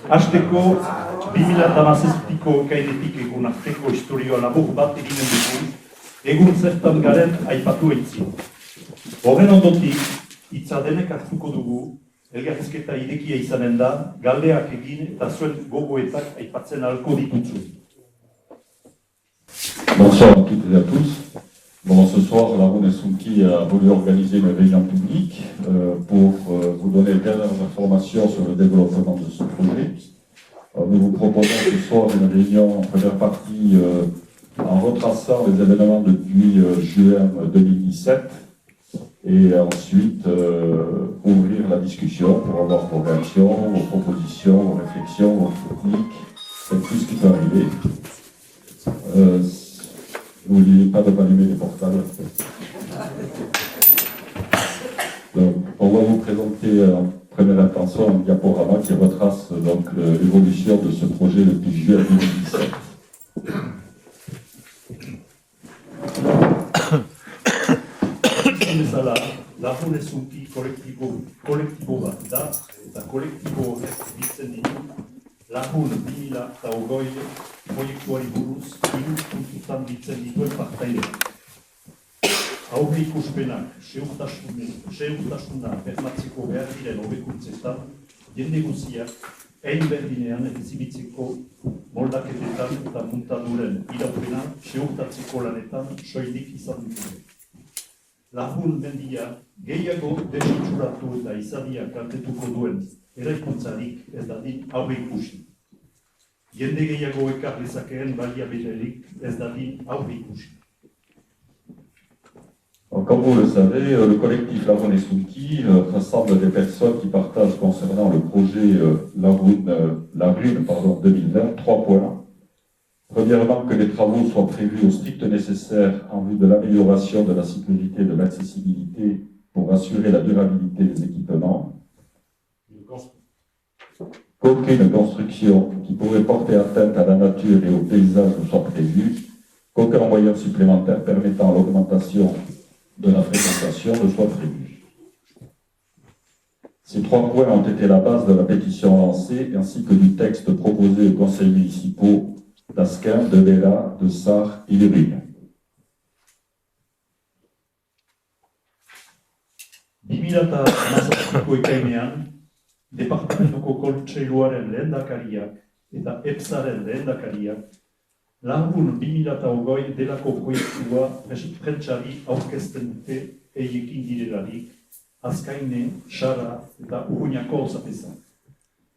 Hasteko, 2017ko ekainetik egun arteko historioa labur bat eginen dugu, egun zertan garen aipatu eitzi. Horren ondotik, hitza denek hartuko dugu, elgarrizketa irekia izanen da, galdeak egin eta zuen gogoetak aipatzen ahalko ditutzu. Bonsoir à toutes et à tous. Bon, ce soir, la Rhône Sunki a voulu organiser une réunion publique pour vous donner les dernières informations sur le développement de ce projet. Nous vous proposons ce soir une réunion en première partie en retraçant les événements depuis juin 2017 et ensuite ouvrir la discussion pour avoir vos réactions, vos propositions, vos réflexions, vos critiques, c'est tout ce qui peut arriver. N'oubliez pas de allumer les portables. Donc, on va vous présenter en première intention un diaporama qui retrace donc l'évolution de ce projet depuis juillet 2017. Bezala, la Rhône Sunki kolektibo bat da, eta kolektibo horrek biltzen ditu Lagun 2020 proiektuari buruz hiru puntutan biltzen dituen partaideak. Aurre ikuspenak segurtasuna bermatzeko behar diren hobekuntzetan, jende guztiak hein berdinean ezibitzeko moldaketetan eta muntaduren iraupena segurtatzeko lanetan soilik izan ditugu. Lagun mendia gehiago desitxuratu eta izadia kaltetuko duen eraikuntzarik ez dadin aurre ikusi. Jende gehiago ekar lezakeen baliabiderik ez dadin aurre ikusi. Comme vous le savez, le collectif La Rhône Sunki rassemble des personnes qui partagent concernant le projet La Rhône 2020 trois points. Premièrement, que les travaux soient prévus au strict nécessaire en vue de l'amélioration de la sécurité et de l'accessibilité pour assurer la durabilité des équipements. Qu'aucune construction qui pourrait porter atteinte à la nature et au paysage ne soit prévue, qu'aucun moyen supplémentaire permettant l'augmentation de la fréquentation ne soit prévu. Ces trois points ont été la base de la pétition lancée ainsi que du texte proposé aux conseils municipaux d'Asquin, de Bella, de Sarre et de Vigne. Departamentuko kontseiluaren lehendakariak eta EPSaren lehendakariak Lagun 2020 delako proiektua prentsari aurkezten dute eiekin direlarik, Azkaine, Sara eta Urruñako osapezak,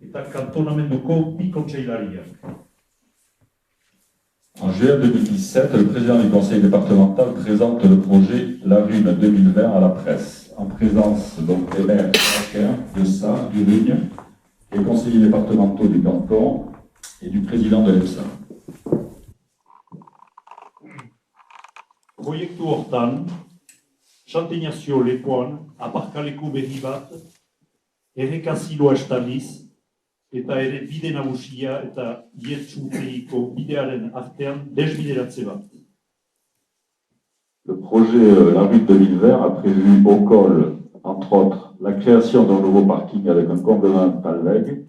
eta kantonamenduko bi kontseilariak. En juin 2017, le président du conseil départemental présente le projet La Rhône 2020 à la presse, en présence donc des maires de Sarre, du Vigne, des conseillers départementaux du canton et du président de l'EPSA. Proiektu hortan, Sant Ignazio lepoan aparkaleku berri bat, errekaziloa estaliz, eta ere bide nagusia eta Ietxuteiko bidearen artean desbideratze bat. Le projet La Rhône 2020 a prévu au col, entre autres, la création d'un nouveau parking avec un comblement de Talweg,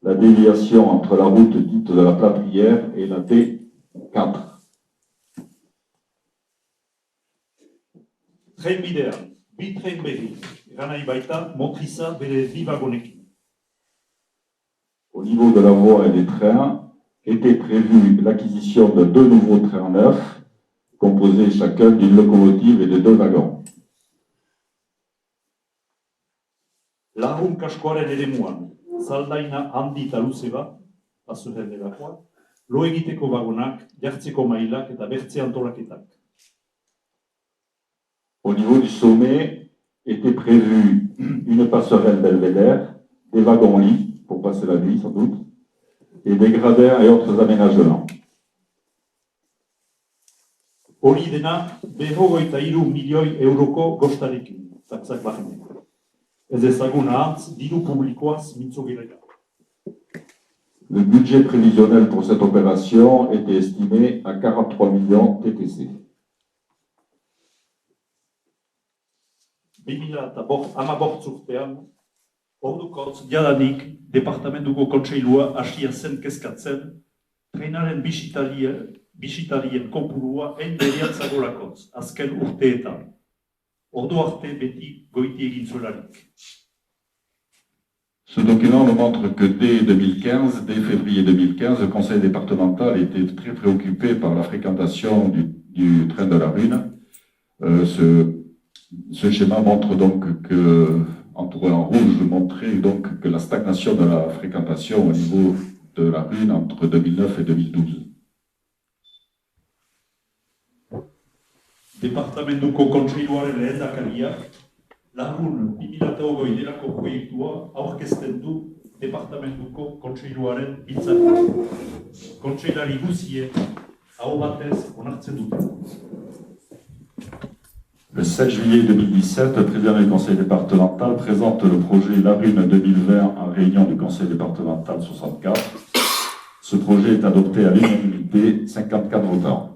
la déviation entre la route dite de la Plâtrière et la D4. Trenbidean, bi tren berri, ganai baita motriza bere bi wagonekin. Au niveau de la voie et des trains, était prévue l'acquisition de deux nouveaux trains neufs, composés chacun d'une locomotive et de deux wagons. Lagun kaskoaren eremuan, zaldaina handi eta luze bat, bazuren delakoa, lo egiteko wagonak, jartzeko mailak eta bertze antolaketak. Au niveau du sommet, était prévue une passerelle belvédère, des wagons-lits, pour passer la nuit sans doute, et des gradins et autres aménagements. Hori dena, 53 milioi euroko gostarekin, taxak barne. Ez ezagun ahantz, diru publikoaz mintzo girela. Le budget prévisionnel pour cette opération était estimé à 43 millions TTC. 2018 urtean, Ordukotz, jadanik, departamentuko kontseilua hasia zen kezkatzen, trenaren bisitarien kopurua beriatzagolakotz, azken urteetan. Ordu arte beti goiti egin zuelarik. Ce document nous montre que dès février 2015, le conseil départemental était très préoccupé par la fréquentation du train de la Rune. Ce schéma montre donc que, en rouge, montrait donc que la stagnation de la fréquentation au niveau de la Rune entre 2009 et 2012. Departamentuko kontseiluaren lehendakariak, Larun 2008 delako proiektua aurkezten du departamentuko kontseiluaren biltzarrean. Kontseilari guziek aho batez onartzen dute. Le 7 juillet 2017, le président du conseil départemental présente le projet La Rune 2020 en réunion du conseil départemental 64. Ce projet est adopté à l'unanimité, 54 votants.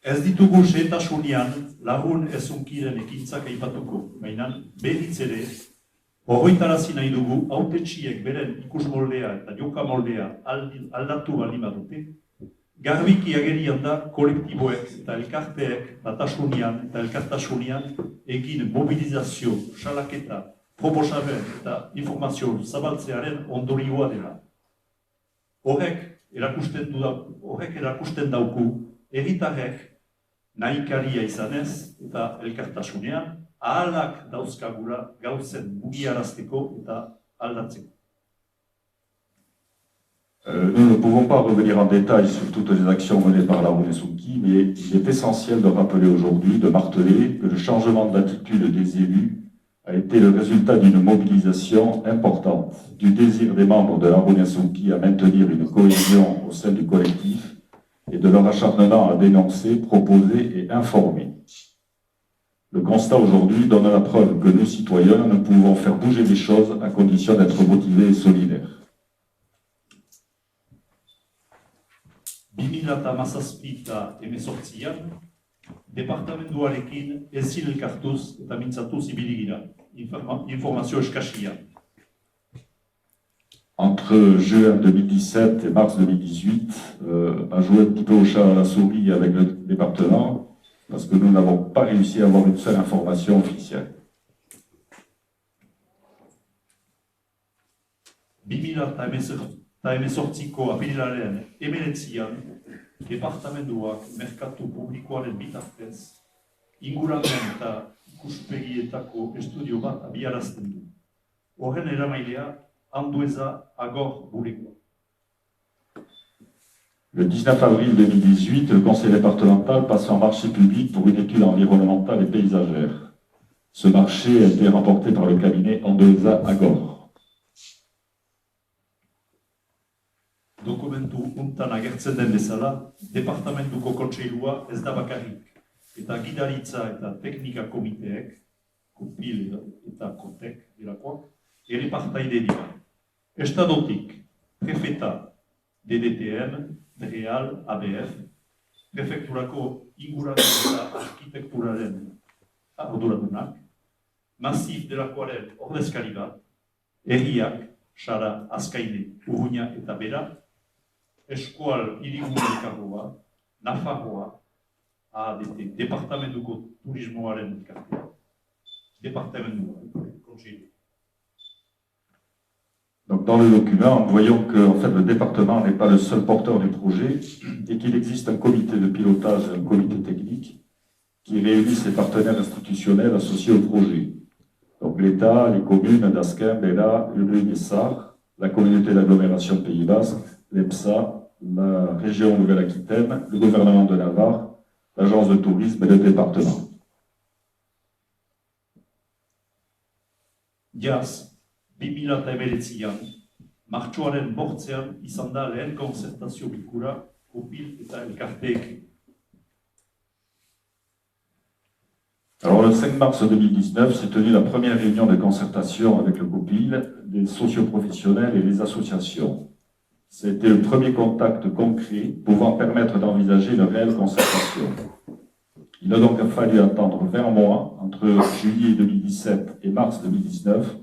Ez ditugu xehetasunean Larun ezunkiren ekintzak aipatuko, baina berriz ere, horretarazi nahi dugu hautetsiek beren ikusmoldea eta jokamoldea aldatu baldin badute, garbiki agerian da kolektiboek eta elkarteek batasunean eta elkartasunean egin mobilizazio, salaketa, proposamen eta informazio zabaltzearen ondorioa dela. Horrek erakusten dauku herritarrek nahikaria izanez eta elkartasunean ahalak dauzkagula gauzen mugiarazteko eta aldatzeko. Nous ne pouvons pas revenir en détail sur toutes les actions menées par Larun et Sonki, mais il est essentiel de rappeler aujourd'hui, de marteler que le changement d'attitude des élus a été le résultat d'une mobilisation importante, du désir des membres de Larun et Sonki à maintenir une cohésion au sein du collectif et de leur acharnement à dénoncer, proposer et informer. Le constat aujourd'hui donne la preuve que nous, citoyens, nous pouvons faire bouger les choses à condition d'être motivés et solidaires. 2017an, departamentuarekin ezin elkartuz eta mintzatuz ibili gira, informazio eskasia. Entre juin 2017 et mars 2018, a joué un petit peu au chat à la souris avec le département, parce que nous n'avons pas réussi à avoir une seule information officielle. 2018ko apirilaren 19an, departamentuak merkatu publikoaren bitartez, inguramen eta ikuspegietako estudio bat abiarazten du. Horren eramailea, Andueza Agor Boulekoa. Le 19 avril 2018, le conseil départemental passe un marché public pour une étude environnementale et paysagère. Ce marché a été remporté par le cabinet Andueza Agor. Dokumentu untan agertzen den bezala, departamentuko kontseilua ez da bakarrik, eta gidaritza eta teknika komiteek, Kopil eta Kotek delakoak, ere partaide dira. Estadotik, prefeta, DDTM, DREAL, ABF, prefekturako inguramen eta arkitekturaren arduradunak, Masif delakoaren ordezkari bat, herriak, Sara, Azkaide, Urruña eta Bera, Eskual Hirigune Elkargoa, Nafarroa, ADT, Departamentuko Turismoaren elkartea, Departamentua, Kontseilu. Donc, dans le document, nous voyons que en fait, le département n'est pas le seul porteur du projet et qu'il existe un comité de pilotage et un comité technique qui réunit ses partenaires institutionnels associés au projet. Donc l'État, les communes d'Asquin, Bella, Urrugne et Sarre, la communauté d'agglomération Pays Basque, l'EPSA, la région Nouvelle-Aquitaine, le gouvernement de Navarre, l'agence de tourisme et le département. Jaz, 2019an, martxoaren 8ean izan da lehen konzertazio bilkura Kopil eta elkarteekin. Alors le 5 mars 2019 s'est tenue la première réunion de concertation avec le COPIL, les socioprofessionnels et les associations. C'était le premier contact concret pouvant permettre d'envisager une réelle concertation. Il a donc fallu attendre 20 mois, entre juillet 2017 et mars 2019,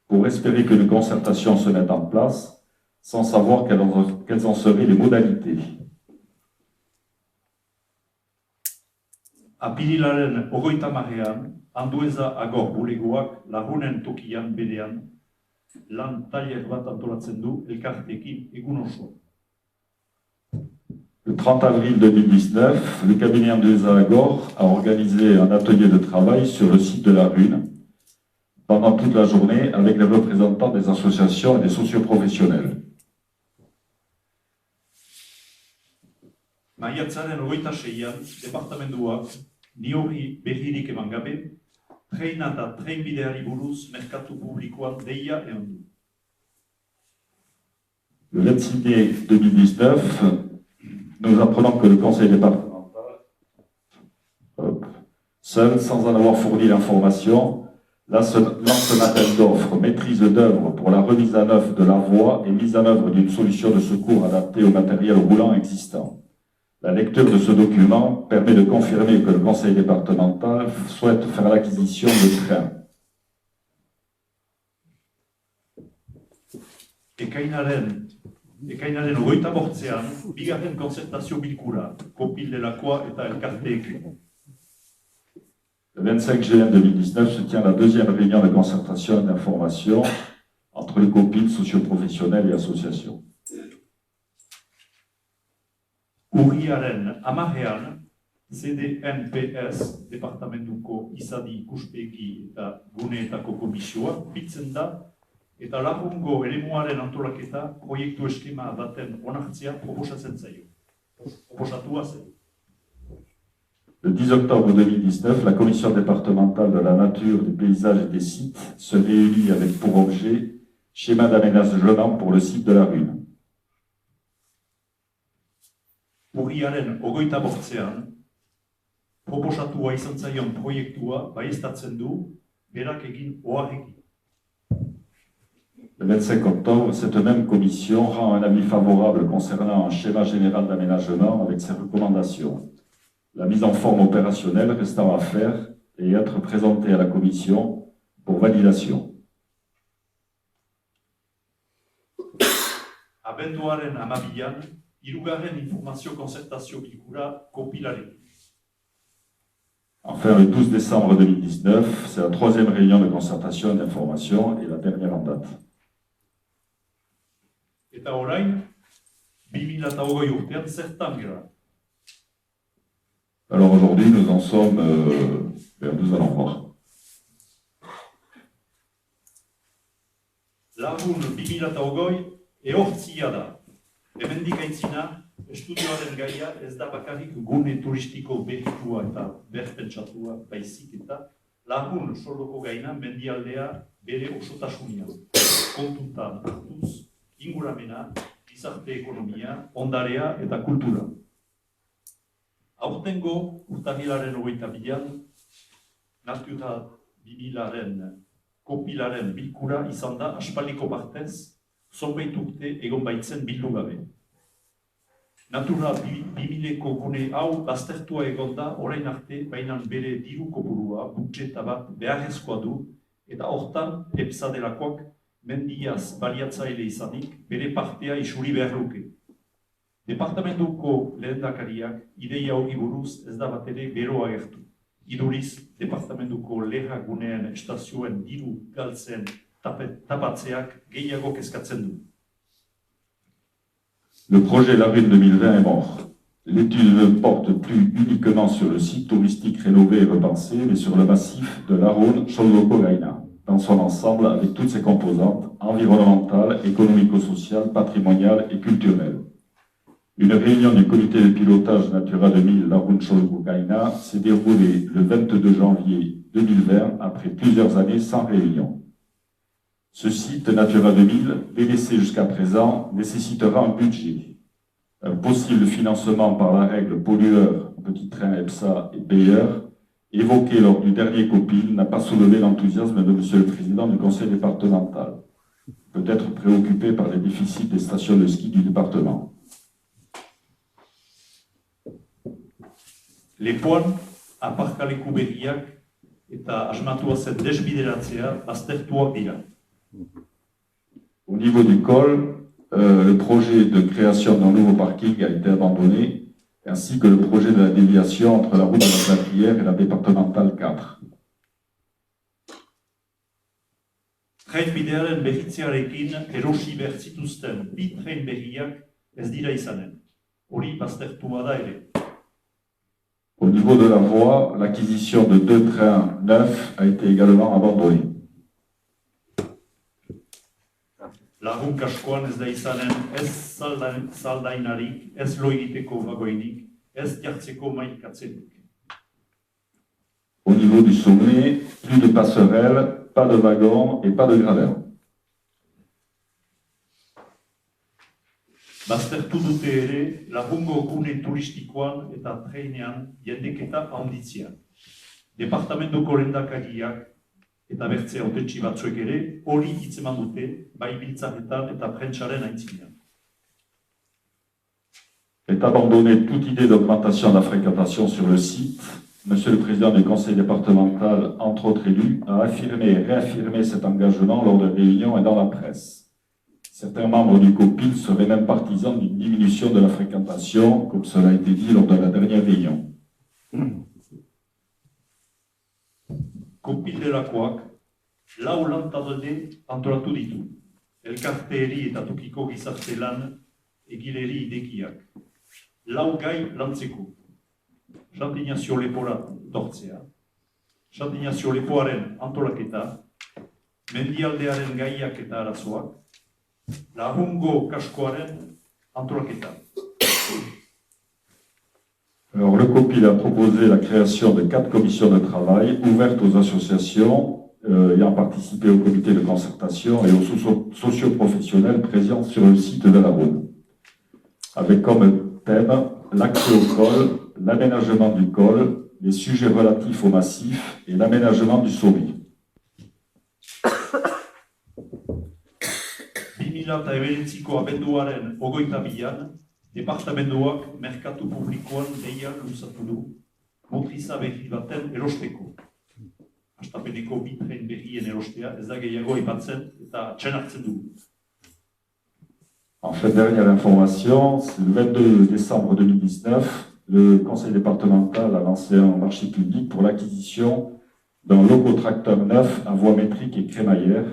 pour espérer que une concertation se mette en place, sans savoir quelles en seraient les modalités. Apirilaren 30ean, Andueza Agor bulegoak lagunen tokian berean, lan tailer bat antolatzen du elkarteekin egun oso. Le 30 avril 2019, le cabinet Andueza Agor a organisé un atelier de travail sur le site de la Rune, pendant toute la journée avec les représentants des associations et des socioprofessionnels. Maiatzaren 26ean, departamentuak niori berririk eman gabe, treina eta treinbideari buruz merkatu publikoan deia eman du. Le 26 mai 2019, nous apprenons que le conseil départemental, seul, sans en avoir fourni l'information, lance un appel d'offres maîtrise d'œuvre pour la remise en œuvre de la voie et mise en œuvre d'une solution de secours adaptée au matériel roulant existant. La lecture de ce document permet de confirmer que le conseil départemental souhaite faire l'acquisition de trains. Ekainaren 28ean, bigarren konzertazio bilkura, kopil delakoa eta elkarteekin. Le 25 juin 2019 se tient la deuxième réunion de concertation et d'information entre les copines socioprofessionnelles et associations. Urriaren 10ean, CDNPS, departamentuko izadi ikuspegi eta guneetako komisioa, biltzen da, eta lagungo eremuaren antolaketa proiektu eskema baten onartzea proposatzen zaio. Proposatua zen. Le 10 octobre 2019, la commission départementale de la nature, des paysages et des sites se réunit avec pour objet schéma d'aménagement pour le site de la Rune. Urriaren 28ean, proposatua izan zaion proiektua baieztatzen du, berak egin oharrekin. Le 25 octobre, cette même commission rend un avis favorable concernant un schéma général d'aménagement avec ses recommandations. La mise en forme opérationnelle restant à faire et être présentée à la commission pour validation. Abenduaren 12ean, hirugarren informazio konzertazio bilkura kopilarekin. Enfin, le 12 décembre 2019, c'est la troisième réunion de concertation et d'information et la dernière en date. Eta orain, 2020 urtean zertan gara. Alors aujourd'hui, nous en sommes, nous allons voir. Lagun 2020 ehortzia da. Hemendik aitzina, estudioaren gaia ez da bakarrik gune turistiko berritua eta berpentsatua baizik eta lagun soldoko gaina mendialdea bere osotasunean. Kontutan hartuz, inguramena, gizarte ekonomia, ondarea eta kultura. Aurtengo urtarrilaren 22ean, Natura 2000-aren kopilaren bilkura izan da aspaldiko partez, zonbait urte egon baitzen bildu gabe. Natura 2000-eko gune hau baztertua egon da orain arte, baina bere diru kopurua, budjeta bat beharrezkoa du, eta hortan, EPSA delakoak, mendiaz baliatzaile izanik, bere partea isuri behar luke. Departamentuko lehendakariak ideia hori buruz ez da bat ere bero agertu. Iduriz, departamentuko leha guneen estazioen diru galtzen tapatzeak gehiago kezkatzen du. Le projet La Rune 2020 est mort. L'étude ne porte plus uniquement sur le site touristique rénové et repensé, mais sur le massif de l'Arun-Cholloko-Gaïna, dans son ensemble avec toutes ses composantes environnementales, économico-sociales, patrimoniales et culturelles. Une réunion du comité de pilotage Natura 2000 l'Arun-Cholloko-Gaïna s'est déroulée le 22 janvier 2020 après plusieurs années sans réunion. Ce site Natura 2000, délaissé jusqu'à présent, nécessitera un budget. Un possible financement par la règle pollueur, petit train EPSA et payeur, évoqué lors du dernier COPIL, n'a pas soulevé l'enthousiasme de Monsieur le Président du Conseil départemental, peut-être préoccupé par les déficits des stations de ski du département. Lepoan, aparkaleku berriak eta asmatua zen desbideratzea baztertuak dira. Au niveau du col, le projet de création d'un nouveau parking a été abandonné, ainsi que le projet de la déviation entre la route de la Platière et la départementale 4. Trenbidearen berritzearekin erosi behar zituzten bi tren berriak ez dira izanen. Hori baztertua da ere. Au niveau de la voie, l'acquisition de 2 trains neufs a été également abandonnée. Lagun kaskoan ez da izanen ez saldainarik, ez lo egiteko vagoinik, ez jartzeko mailkatzenik. Au niveau du sommet, plus de passerelles, pas de wagons et pas de gradins. Baztertu dute ere lagungo gune turistikoan eta trenean jendeketa handitzea. Departamentuko lehendakariak eta bertze hautetsi batzuek ere hori hitzeman dute bai biltzaretan eta prentsaren aitzinean. Est abandonnée toute idée d'augmentation de la fréquentation sur le site. Monsieur le Président du Conseil départemental, entre autres élus, a affirmé et réaffirmé cet engagement lors de réunions et dans la presse. Certains membres du COPIL seraient même partisans d'une diminution de la fréquentation, comme cela a été dit lors de la dernière réunion. Kopil delakoak, lau lantalde antolatu ditu. Elkarteeri eta tokiko gizarte lan egileri idekiak. Lau gai lantzeko. Chantignazio lepora tortzea. Chantignazio lepoaren antolaketa. Mendialdearen gaiak eta arazoak. Lagungo kaskoaren antolaketa. Alors, le COPIL a proposé la création de 4 commissions de travail ouvertes aux associations ayant participé au comité de concertation et aux socioprofessionnels présents sur le site de la Rhône, avec comme thème l'accès au col, l'aménagement du col, les sujets relatifs au massif et l'aménagement du sommet. 2019ko abenduaren 22an, departamentuak merkatu publikoan deia luzatu du motriza berri baten erosteko. Hastapeneko bi tren berrien erostea ez da gehiago aipatzen eta atxen hartzen du. Enfin, dernière information, c'est le 22 décembre 2019, le Conseil départemental a lancé un marché public pour l'acquisition d'un locotracteur neuf à voie métrique et crémaillère.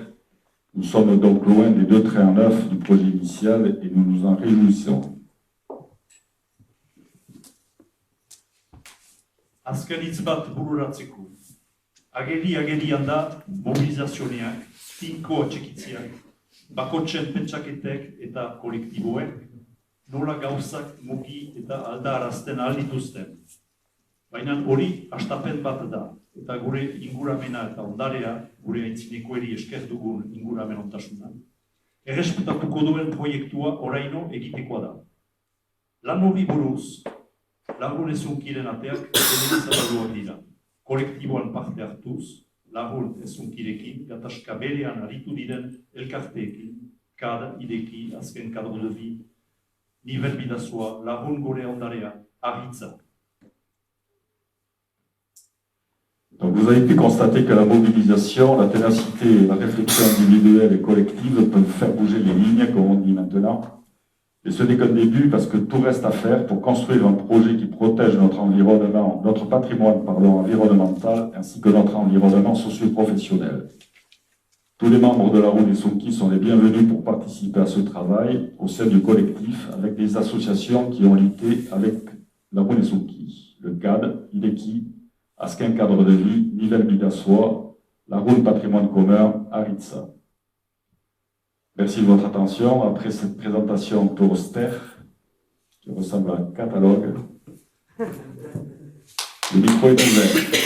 Nous sommes donc loin des 2 trains neufs du projet initial et nous nous en réjouissons. Azken hitz bat bururatzeko. Agerian da mobilizazioneak, tinko atxekitziak, bakotzen pentsaketek eta kolektiboek, nola gauzak mugi eta aldarazten aldituzten. Baina hori hastapen bat da, eta gure inguramena eta ondarea, gure aintzinekoeri esker dugun inguramen ontasuna, errespetatuko duen proiektua oraino egitekoa da. Lan hori buruz, lagun ezunkiren ateak edenizatuak dira. Kolektiboan parte hartuz, lagun ezunkirekin, gatazka berean aritu diren elkarteekin, CAD, IDEKI, azken cadre de vie, nivel bidazoa, lagun gore ondarea, arritza. Donc vous avez pu constater que la mobilisation, la ténacité et la réflexion individuelle et collective peuvent faire bouger les lignes, comme on dit maintenant. Et ce n'est qu'un début parce que tout reste à faire pour construire un projet qui protège notre environnement, notre patrimoine environnemental ainsi que notre environnement socio-professionnel. Tous les membres de la Rhône et Sonki sont les bienvenus pour participer à ce travail au sein du collectif avec des associations qui ont lutté avec la Rhône et Sonki, le CAD, IDEKI, Askin Cadre de Vie, Nivelle Bidassois, la Rhône Patrimoine Commun, Aritza. Merci de votre attention. Après cette présentation peu austère, qui ressemble à un catalogue, le micro est ouvert.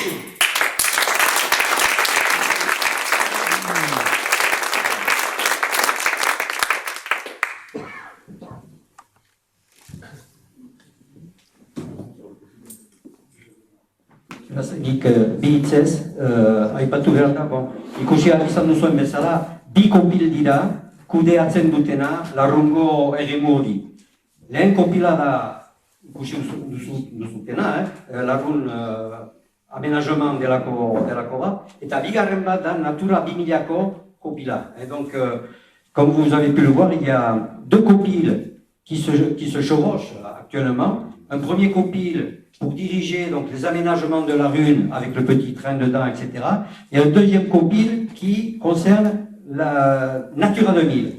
Nik bi hitzez, aipatu behar da, ikusi izan duzuen bezala, bi konpil dira, kudeatzen dutena Larrungo eremu hori. Lehen konpila da ikusi duzutena, Larrun aménagement de la Cova, eta bigarren bat da Natura 2000ko kopila. Et donc, comme vous avez pu le voir, il y a deux copiles qui se chevauchent actuellement. Un premier copile pour diriger donc, les aménagements de la Rhune avec le petit train dedans, etc. Et un deuxième copile qui concerne la Natura 2000.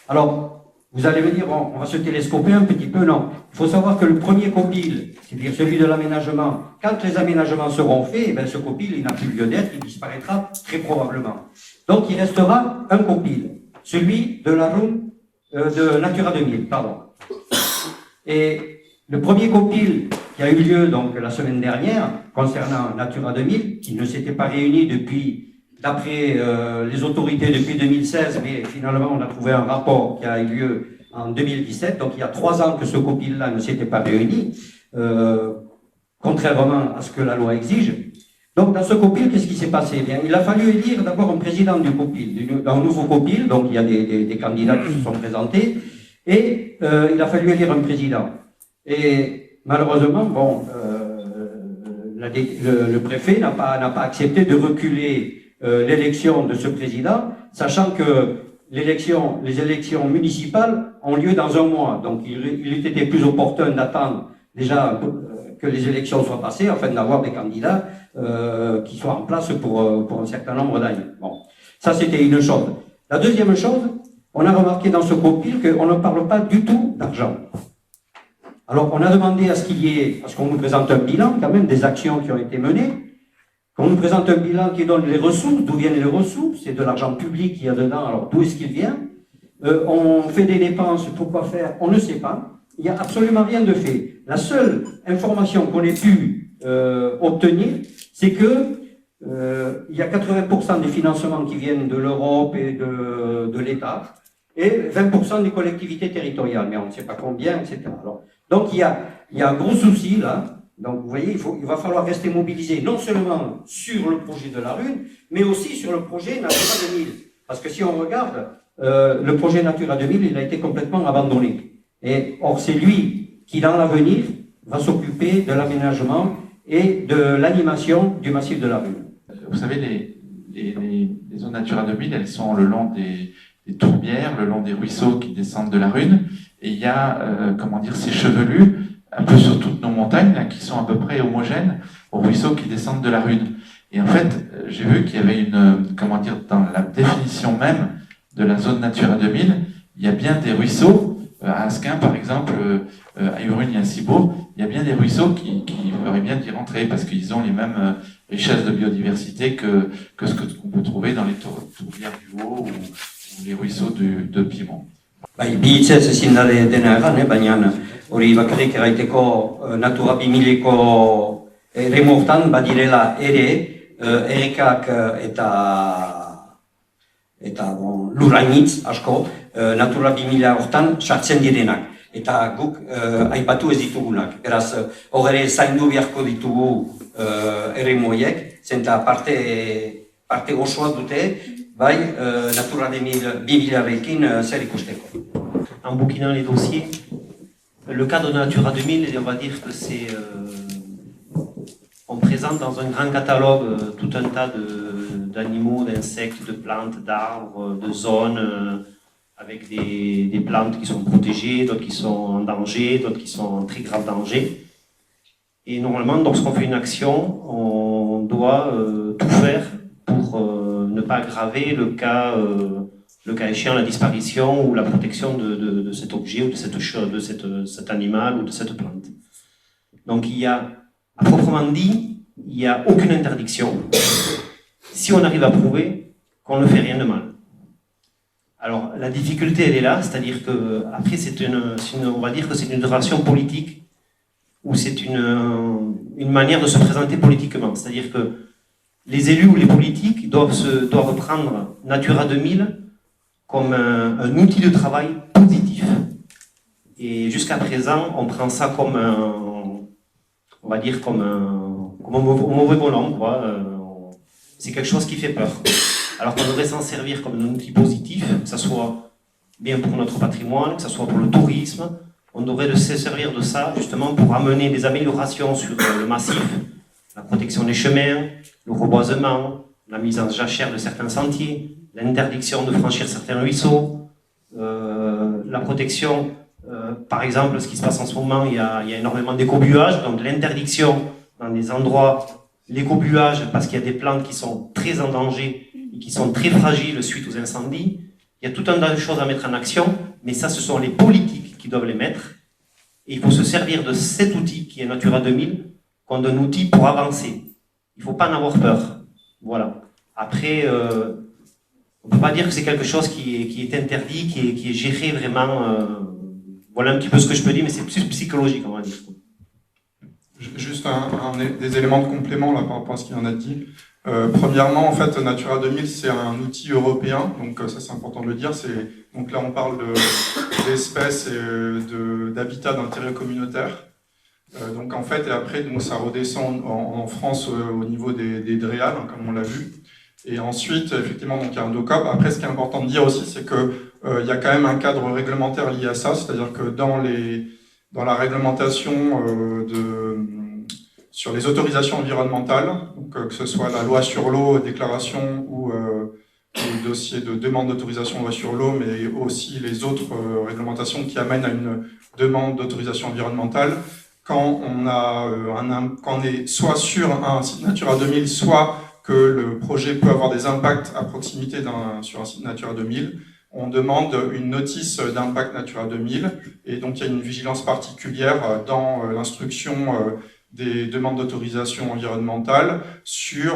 Alors, vous allez me dire, bon, on va se télescoper un petit peu, non. Il faut savoir que le premier copile, c'est-à-dire celui de l'aménagement, quand les aménagements seront faits, ce copile, il n'a plus lieu d'être, il disparaîtra très probablement. Donc, il restera un copile, celui de la Rhune, de Natura 2000, pardon. Et le premier copile qui a eu lieu donc la semaine dernière, concernant Natura 2000, qui ne s'était pas réuni depuis d'après les autorités depuis 2016, mais finalement on a trouvé un rapport qui a eu lieu en 2017, donc il y a 3 ans que ce copile-là ne s'était pas réuni, contrairement à ce que la loi exige. Donc dans ce copile, qu'est-ce qui s'est passé? Bien, il a fallu élire d'abord un président du copile, un nouveau copile, donc il y a des candidats qui se sont présentés, et il a fallu élire un président. Et malheureusement, bon, le préfet n'a pas accepté de reculer l'élection de ce président, sachant que les élections municipales ont lieu dans 1 mois. Donc il était plus opportun d'attendre déjà que les élections soient passées afin d'avoir des candidats qui soient en place pour un certain nombre d'années. Bon, ça c'était une chose. La deuxième chose, on a remarqué dans ce copil qu'on ne parle pas du tout d'argent. Alors on a demandé à ce qu'on nous présente un bilan quand même des actions qui ont été menées. On nous présente un bilan qui donne les ressources, d'où viennent les ressources, c'est de l'argent public qu'il y a dedans, alors d'où est-ce qu'il vient? On fait des dépenses, pourquoi faire? On ne sait pas. Il n'y a absolument rien de fait. La seule information qu'on ait pu obtenir, c'est que il y a 80% des financements qui viennent de l'Europe et de l'État, et 20% des collectivités territoriales, mais on ne sait pas combien, etc. Alors, donc il y a un gros souci là. Donc, vous voyez, il va falloir rester mobilisé non seulement sur le projet de la Rhune, mais aussi sur le projet Natura 2000. Parce que si on regarde, le projet Natura 2000, il a été complètement abandonné. Or, c'est lui qui, dans l'avenir, va s'occuper de l'aménagement et de l'animation du massif de la Rhune. Vous savez, les zones Natura 2000, elles sont le long des tourbières, le long des ruisseaux qui descendent de la Rhune. Et il y a, ces chevelus, un peu sur toutes nos montagnes, là, qui sont à peu près homogènes aux ruisseaux qui descendent de la Rhune. Et en fait, j'ai vu qu'il y avait dans la définition même de la zone Natura 2000, il y a bien des ruisseaux, à Asquin par exemple, à Urune et à Cibourg, il y a bien des ruisseaux qui feraient bien d'y rentrer, parce qu'ils ont les mêmes richesses de biodiversité que ce qu'on peut trouver dans les tourbières du Haut ou les ruisseaux de Piémont. Bi hitzez ezin da dena egan, baina hori bakarrik eraiteko Natura 2000ko eremu hortan badirela ere errekak eta lurrainitz asko Natura 2000 hortan sartzen direnak. Eta guk aipatu ez ditugunak. Beraz, hor ere zaindu beharko ditugu eremu horiek, zenta parte osoa dute, Natura 2000-rekin zer ikusteko. En bouquinant les dossiers, le cas de Natura 2000, on va dire que c'est... on présente dans un grand catalogue tout un tas d'animaux, d'insectes, de plantes, d'arbres, de zones, avec des plantes qui sont protégées, d'autres qui sont en danger, d'autres qui sont en très grave danger. Et normalement, lorsqu'on fait une action, on doit tout faire pour ne pas aggraver le cas échéant, la disparition ou la protection de cet objet ou de cet animal ou de cette plante. Donc il y a, à proprement dit, il n'y a aucune interdiction si on arrive à prouver qu'on ne fait rien de mal. Alors la difficulté elle est là, c'est-à-dire que après on va dire que c'est une relation politique ou c'est une manière de se présenter politiquement, c'est-à-dire que les élus ou les politiques doivent prendre Natura 2000 comme un outil de travail positif. Et jusqu'à présent, on prend ça comme on va dire comme un mauvais volant, quoi. C'est quelque chose qui fait peur. Alors qu'on devrait s'en servir comme un outil positif, que ce soit bien pour notre patrimoine, que ce soit pour le tourisme. On devrait se servir de ça justement pour amener des améliorations sur le massif la protection des chemins, le reboisement, la mise en jachère de certains sentiers, l'interdiction de franchir certains ruisseaux, la protection, par exemple, ce qui se passe en ce moment, il y a énormément d'écobuage, donc l'interdiction dans des endroits, l'écobuage, parce qu'il y a des plantes qui sont très en danger et qui sont très fragiles suite aux incendies. Il y a tout un tas de choses à mettre en action, mais ça, ce sont les politiques qui doivent les mettre. Et il faut se servir de cet outil qui est Natura 2000 comme un outil pour avancer. Il ne faut pas en avoir peur. Voilà. Après, on ne peut pas dire que c'est quelque chose qui est interdit, qui est géré vraiment. Voilà un petit peu ce que je peux dire, mais c'est plus psychologique, on va dire. Juste des éléments de complément là, par rapport à ce qu'il en a dit. Premièrement, en fait, Natura 2000, c'est un outil européen, donc ça c'est important de le dire. Donc là, on parle d'espèces et d'habitats d'intérêt communautaire. Donc en fait, et après, donc, ça redescend en France au niveau des DREAL, hein, comme on l'a vu. Et ensuite, effectivement, donc il y a un DOCOP. Après, ce qui est important de dire aussi, c'est que il y a quand même un cadre réglementaire lié à ça, c'est-à-dire que dans la réglementation sur les autorisations environnementales, donc, que ce soit la loi sur l'eau, déclaration ou le dossier de demande d'autorisation loi sur l'eau, mais aussi les autres réglementations qui amènent à une demande d'autorisation environnementale, quand on est soit sur un site Natura 2000, soit que le projet peut avoir des impacts à proximité sur un site Natura 2000, on demande une notice d'impact Natura 2000, et donc il y a une vigilance particulière dans l'instruction des demandes d'autorisation environnementale sur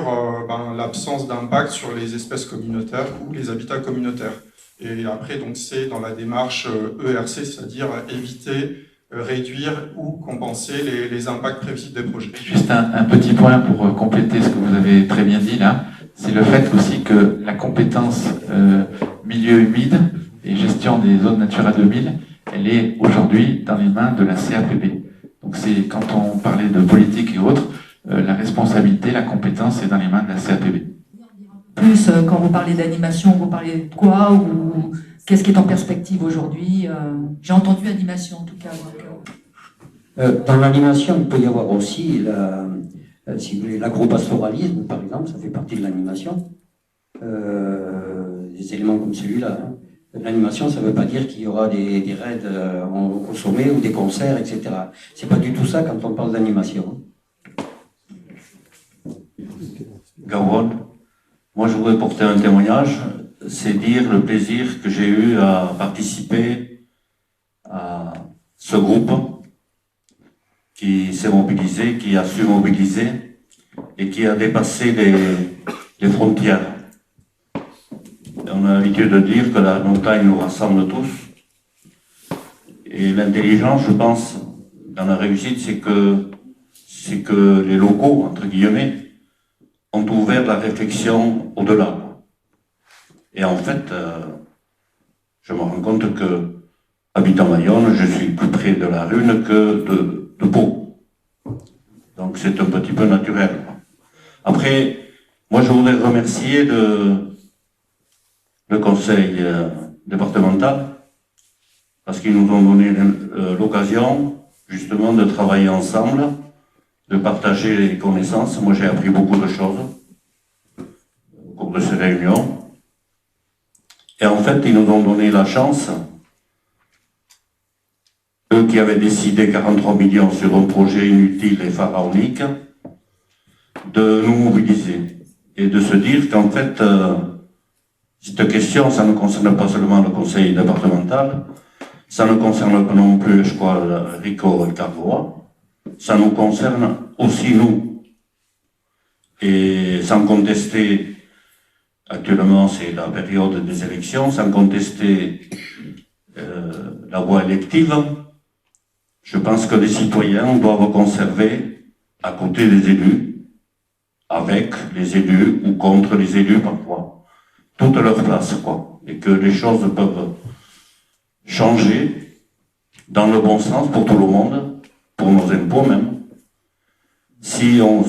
l'absence d'impact sur les espèces communautaires ou les habitats communautaires. Et après, donc c'est dans la démarche ERC, c'est-à-dire éviter, réduire ou compenser les impacts prévisibles des projets. Juste un petit point pour compléter ce que vous avez très bien dit là, c'est le fait aussi que la compétence milieu humide et gestion des zones Natura 2000, elle est aujourd'hui dans les mains de la CAPB. Donc c'est quand on parlait de politique et autres, la responsabilité, la compétence est dans les mains de la CAPB. Plus quand vous parlez d'animation, vous parlez de quoi ou qu'est-ce qui est en perspective aujourd'hui? J'ai entendu animation en tout cas. Dans l'animation, il peut y avoir aussi l'agropastoralisme, par exemple, ça fait partie de l'animation. Des éléments comme celui-là. Hein. L'animation, ça ne veut pas dire qu'il y aura des raids au sommet ou des concerts, etc. C'est pas du tout ça quand on parle d'animation. Gawon, moi je voudrais porter un témoignage, c'est dire le plaisir que j'ai eu à participer à ce groupe qui s'est mobilisé, qui a su mobiliser et qui a dépassé les frontières. On a l'habitude de dire que la montagne nous rassemble tous. Et l'intelligence, je pense, dans la réussite, c'est que les locaux, entre guillemets, ont ouvert la réflexion au-delà. Et en fait, je me rends compte que, habitant Mayonne, je suis plus près de la Rune que de Pau. Donc c'est un petit peu naturel. Après, moi je voudrais remercier le conseil départemental parce qu'ils nous ont donné l'occasion justement de travailler ensemble, de partager les connaissances. Moi j'ai appris beaucoup de choses au cours de ces réunions. Et en fait, ils nous ont donné la chance, eux qui avaient décidé 43 millions sur un projet inutile et pharaonique, de nous mobiliser et de se dire qu'en fait, cette question, ça ne concerne pas seulement le conseil départemental, ça ne concerne pas non plus, je crois, Rico et Carvois, ça nous concerne aussi nous. Et sans contester, actuellement c'est la période des élections, sans contester la voie élective, je pense que les citoyens doivent conserver, à côté des élus, avec les élus ou contre les élus parfois, toute leur place, quoi. Et que les choses peuvent changer dans le bon sens pour tout le monde, pour nos impôts même, si on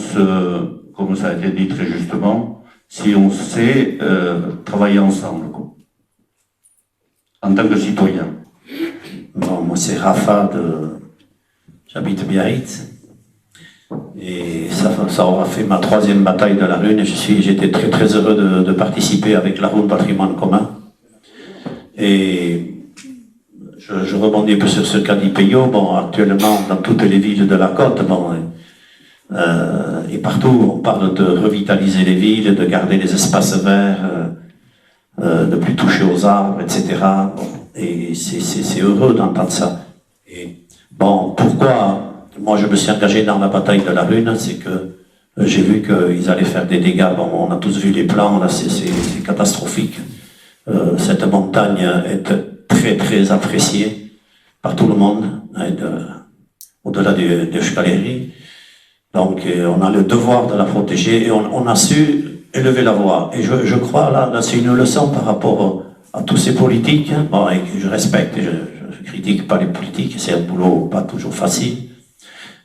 comme ça a été dit très justement, si on sait travailler ensemble, quoi, en tant que citoyen. Bon, moi c'est Rafa, j'habite Biarritz. Et ça aura fait ma 3e bataille de la Rune et j'étais très très heureux de participer avec la Rune Patrimoine Commun. Et je rebondis un peu sur ce qu'a dit Payot. Bon, actuellement, dans toutes les villes de la côte, bon, et partout, on parle de revitaliser les villes, de garder les espaces verts, de plus toucher aux arbres, etc. Bon, et c'est heureux d'entendre ça. Et bon, pourquoi moi je me suis engagé dans la bataille de la Rune, c'est que j'ai vu qu'ils allaient faire des dégâts. Bon, on a tous vu les plans, là, c'est catastrophique. Cette montagne est très très appréciée par tout le monde, hein, au-delà de Scaleri. Donc on a le devoir de la protéger et on a su élever la voix. Et je crois, là c'est une leçon par rapport à tous ces politiques, hein, bon, et que je respecte, et je critique pas les politiques, c'est un boulot pas toujours facile.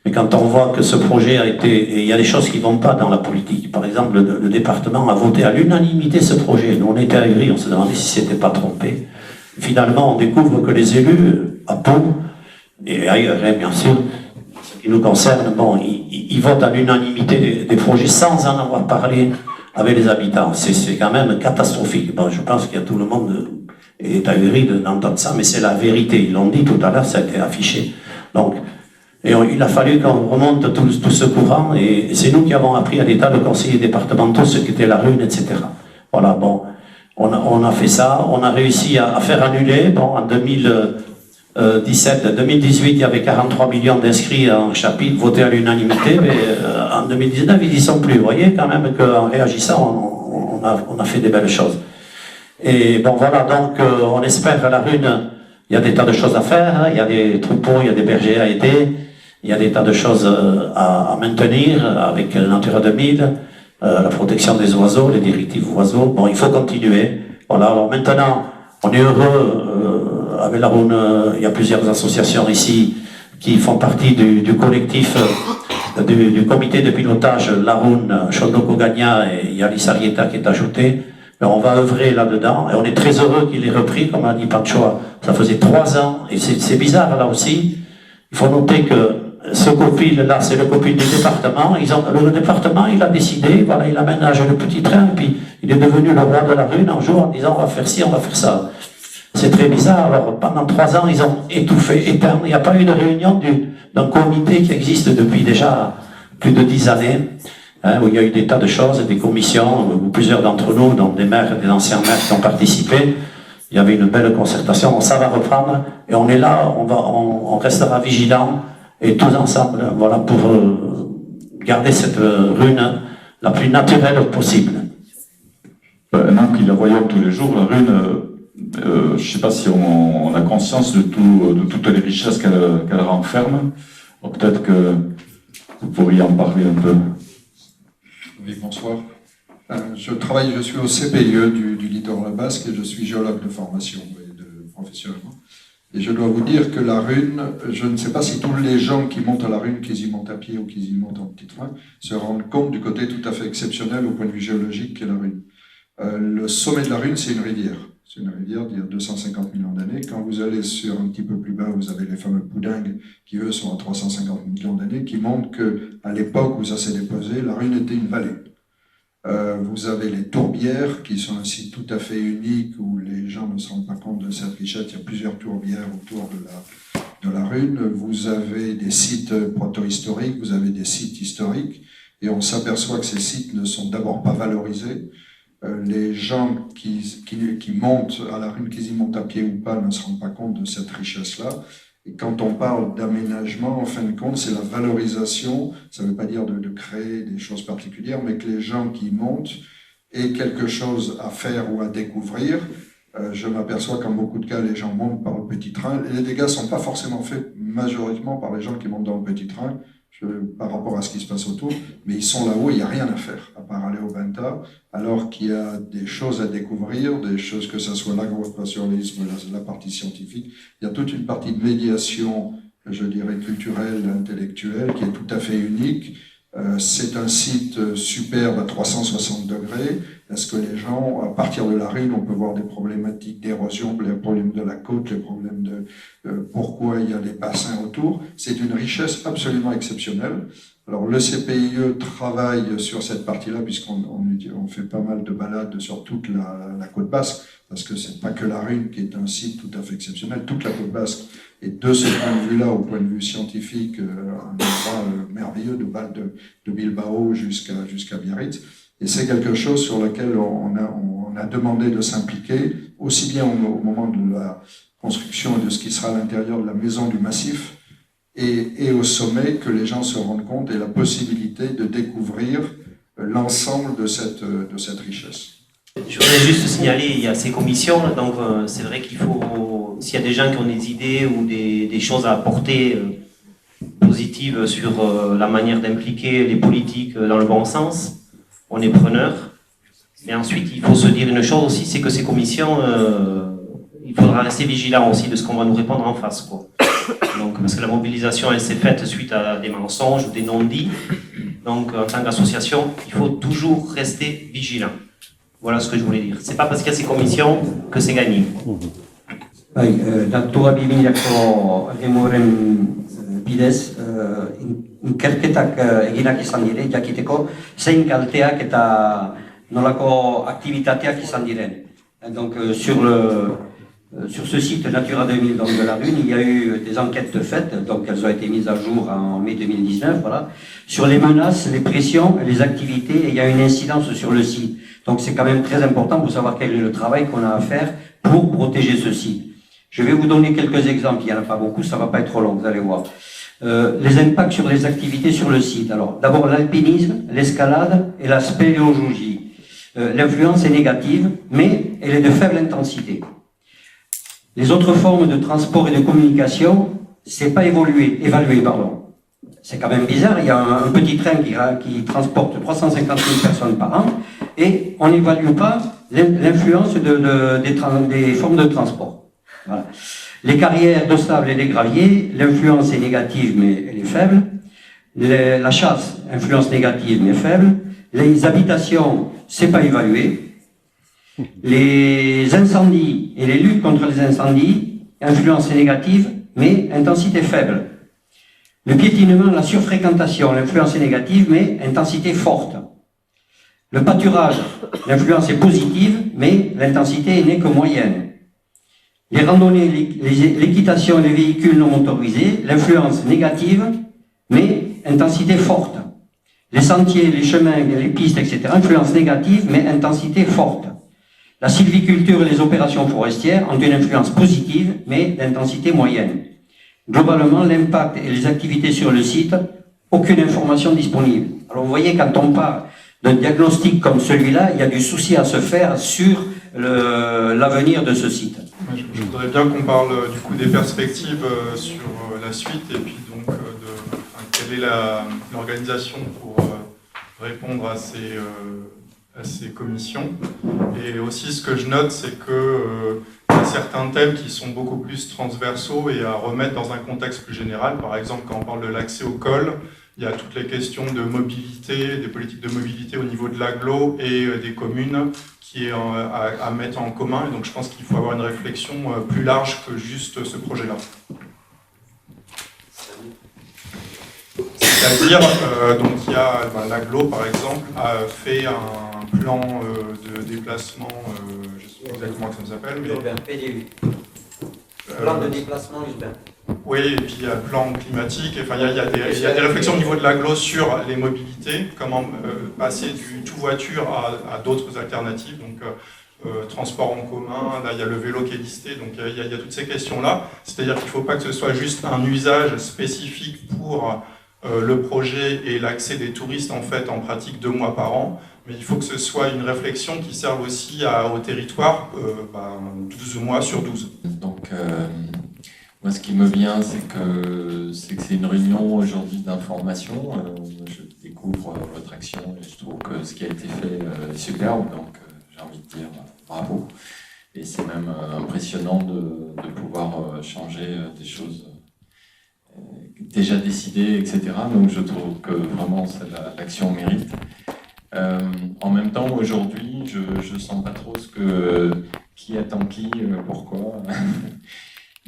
Mais quand on voit que ce projet a été... Et il y a des choses qui ne vont pas dans la politique. Par exemple, le département a voté à l'unanimité ce projet. Nous, on était ahuris, on se demandait si ce n'était pas trompé. Finalement, on découvre que les élus, à Pau, et ailleurs, hein, bien sûr, ce qui nous concerne, bon, ils votent à l'unanimité des projets sans en avoir parlé avec les habitants. C'est quand même catastrophique. Bon, je pense que tout le monde est ahuri d'entendre ça, mais c'est la vérité. Ils l'ont dit tout à l'heure, ça a été affiché. Donc, et il a fallu qu'on remonte tout ce courant, et c'est nous qui avons appris à l'état de conseillers départementaux ce qu'était la Rune, etc. Voilà, bon, on a fait ça, on a réussi à faire annuler, bon, en 2018, il y avait 43 millions d'inscrits en chapitre, votés à l'unanimité, mais en 2019, ils n'y sont plus. Vous voyez quand même qu'en réagissant, on a fait des belles choses. Et bon, voilà, donc on espère à la Rune, il y a des tas de choses à faire, hein, il y a des troupeaux, il y a des bergers à aider, il y a des tas de choses à maintenir avec Natura 2000, la protection des oiseaux, les directives oiseaux. Bon, il faut continuer. Voilà, alors maintenant, on est heureux, avec la Rune, il y a plusieurs associations ici qui font partie du collectif, du comité de pilotage La Rune, Chondoko-Gagna, et il y a Lissarieta qui est ajouté. Mais on va œuvrer là-dedans, et on est très heureux qu'il ait repris, comme a dit Pancho, ça faisait 3 ans, et c'est bizarre là aussi. Il faut noter que ce copil-là, c'est le copil du département. Le département, il a décidé, voilà, il aménage le petit train, et puis il est devenu le roi de la Rune un jour en disant on va faire ci, on va faire ça. C'est très bizarre. Alors pendant 3 ans, ils ont étouffé, éteint. Il n'y a pas eu de réunion d'un comité qui existe depuis déjà plus de 10 années, hein, où il y a eu des tas de choses, des commissions, où plusieurs d'entre nous, dont des maires, des anciens maires qui ont participé. Il y avait une belle concertation, ça va reprendre, et on est là, on restera vigilants, et tous ensemble, voilà, pour garder cette Rune la plus naturelle possible. Maintenant qu'ils la voyons tous les jours, la Rune, je ne sais pas si on a conscience de toutes les richesses qu'elle renferme. Peut-être que vous pourriez en parler un peu. Oui, bonsoir. Je suis au CPIE du littoral basque et je suis géologue de formation et professionnellement. Et je dois vous dire que la Rune, je ne sais pas si tous les gens qui montent à la Rune, qu'ils y montent à pied ou qu'ils y montent en petit train, se rendent compte du côté tout à fait exceptionnel au point de vue géologique qu'est la Rune. Le sommet de la Rune, c'est une rivière. C'est une rivière d'il y a 250 millions d'années. Quand vous allez sur un petit peu plus bas, vous avez les fameux Poudingues qui, eux, sont à 350 millions d'années, qui montrent qu'à l'époque où ça s'est déposé, la Rune était une vallée. Vous avez les tourbières qui sont un site tout à fait unique où les gens ne se rendent pas compte de cette richesse. Il y a plusieurs tourbières autour de la Rune. Vous avez des sites proto-historiques, vous avez des sites historiques et on s'aperçoit que ces sites ne sont d'abord pas valorisés. Les gens qui montent à la Rune, qu'ils y montent à pied ou pas, ne se rendent pas compte de cette richesse-là. Et quand on parle d'aménagement, en fin de compte, c'est la valorisation. Ça ne veut pas dire de créer des choses particulières, mais que les gens qui montent aient quelque chose à faire ou à découvrir. Je m'aperçois qu'en beaucoup de cas, les gens montent par le petit train. Et les dégâts ne sont pas forcément faits majoritairement par les gens qui montent dans le petit train, par rapport à ce qui se passe autour, mais ils sont là-haut, il n'y a rien à faire, à part aller au Benta, alors qu'il y a des choses à découvrir, des choses que ce soit l'agrospatialisme, la partie scientifique, il y a toute une partie de médiation, je dirais, culturelle, intellectuelle, qui est tout à fait unique. C'est un site superbe à 360 degrés. Est-ce que les gens, à partir de la Rune, on peut voir des problématiques d'érosion, les problèmes de la côte, les problèmes de pourquoi il y a des bassins autour. C'est une richesse absolument exceptionnelle. Alors le CPIE travaille sur cette partie-là, puisqu'on fait pas mal de balades sur toute la côte basque, parce que c'est pas que la Rune qui est un site tout à fait exceptionnel, toute la côte basque est de ce point de vue-là, au point de vue scientifique, un endroit merveilleux, de Bilbao jusqu'à Biarritz. Et c'est quelque chose sur lequel on a demandé de s'impliquer, aussi bien au moment de la construction et de ce qui sera à l'intérieur de la maison du massif, et au sommet, que les gens se rendent compte et la possibilité de découvrir l'ensemble de cette richesse. Je voudrais juste signaler, il y a ces commissions, donc c'est vrai qu'il faut, s'il y a des gens qui ont des idées ou des choses à apporter positives sur la manière d'impliquer les politiques dans le bon sens, on est preneur. Mais ensuite, il faut se dire une chose aussi, c'est que ces commissions, il faudra rester vigilant aussi de ce qu'on va nous répondre en face, quoi. Donc, parce que la mobilisation, elle s'est faite suite à des mensonges ou des non-dits. Donc, en tant qu'association, il faut toujours rester vigilant. Voilà ce que je voulais dire. C'est pas parce qu'il y a ces commissions que c'est gagné. Datua 2000ko emuren bidez, ikerketak eginak izan dire, jakiteko, zein kalteak eta nolako aktivitateak izan diren. Donc, sur ce site Natura 2000 donc de la Rune, il y a eu des enquêtes faites, donc elles ont été mises à jour en mai 2019, voilà, sur les menaces, les pressions, les activités, et il y a une incidence sur le site. Donc c'est quand même très important pour savoir quel est le travail qu'on a à faire pour protéger ce site. Je vais vous donner quelques exemples, il n'y en a pas beaucoup, ça ne va pas être trop long, vous allez voir. Les impacts sur les activités sur le site. Alors d'abord l'alpinisme, l'escalade et la spéléologie. L'influence est négative, mais elle est de faible intensité. Les autres formes de transport et de communication, c'est pas évalué. C'est quand même bizarre, il y a un petit train qui transporte 350 000 personnes par an et on n'évalue pas l'influence des formes de transport. Voilà. Les carrières de sable et les graviers, l'influence est négative mais elle est faible. La chasse, influence négative mais faible. Les habitations, c'est pas évalué. Les incendies et les luttes contre les incendies, influence négative, mais intensité faible. Le piétinement, la surfréquentation, l'influence est négative, mais intensité forte. Le pâturage, l'influence est positive, mais l'intensité n'est que moyenne. Les randonnées, l'équitation et les véhicules non motorisés, l'influence négative, mais intensité forte. Les sentiers, les chemins, les pistes, etc., influence négative, mais intensité forte. La sylviculture et les opérations forestières ont une influence positive, mais d'intensité moyenne. Globalement, l'impact et les activités sur le site, aucune information disponible. Alors vous voyez, quand on parle d'un diagnostic comme celui-là, il y a du souci à se faire sur l'avenir de ce site. Je voudrais bien qu'on parle du coup des perspectives sur la suite et puis donc quelle est l'organisation pour répondre à ces commissions. Et aussi ce que je note, c'est que y a certains thèmes qui sont beaucoup plus transversaux et à remettre dans un contexte plus général. Par exemple, quand on parle de l'accès au col, il y a toutes les questions de mobilité, des politiques de mobilité au niveau de l'agglo et des communes qui est à mettre en commun. Et donc je pense qu'il faut avoir une réflexion plus large que juste ce projet-là. C'est-à-dire, donc il y a l'agglo par exemple a fait un plan de déplacement, je ne sais pas exactement comment ça s'appelle, mais plan de déplacement urbain. Oui, et puis il y a le plan climatique, enfin, il y a des réflexions au niveau de l'agglo sur les mobilités, comment passer du tout voiture à d'autres alternatives, donc transport en commun, là il y a le vélo qui est listé, donc il y a toutes ces questions-là, c'est-à-dire qu'il ne faut pas que ce soit juste un usage spécifique pour le projet et l'accès des touristes en fait en pratique 2 mois par an, mais il faut que ce soit une réflexion qui serve aussi au territoire 12 mois sur 12. Donc moi ce qui me vient c'est que c'est une réunion aujourd'hui d'information, je découvre votre action et je trouve que ce qui a été fait est superbe, donc j'ai envie de dire bravo, et c'est même impressionnant de pouvoir changer des choses déjà décidé, etc. Donc je trouve que vraiment l'action mérite. En même temps, aujourd'hui, je sens pas trop qui attend qui, pourquoi.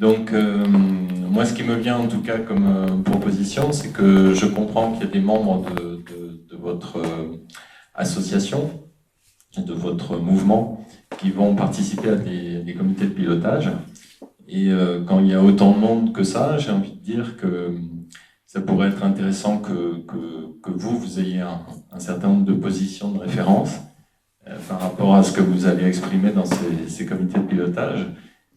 Donc, moi, ce qui me vient en tout cas comme proposition, c'est que je comprends qu'il y a des membres de votre association, de votre mouvement, qui vont participer à des comités de pilotage. Et quand il y a autant de monde que ça, j'ai envie de dire que ça pourrait être intéressant que vous ayez un certain nombre de positions de référence par rapport à ce que vous allez exprimer dans ces comités de pilotage,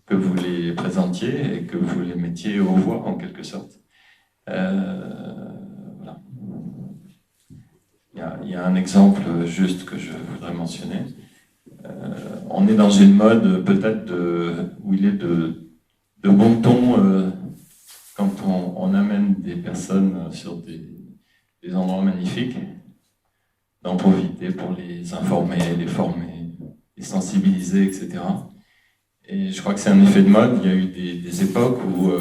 que vous les présentiez et que vous les mettiez aux voix en quelque sorte. Voilà. Il y a un exemple juste que je voudrais mentionner. On est dans une mode peut-être où il est de bon ton quand on amène des personnes sur des endroits magnifiques, d'en profiter pour les informer, les former, les sensibiliser, etc. Et je crois que c'est un effet de mode. Il y a eu des époques où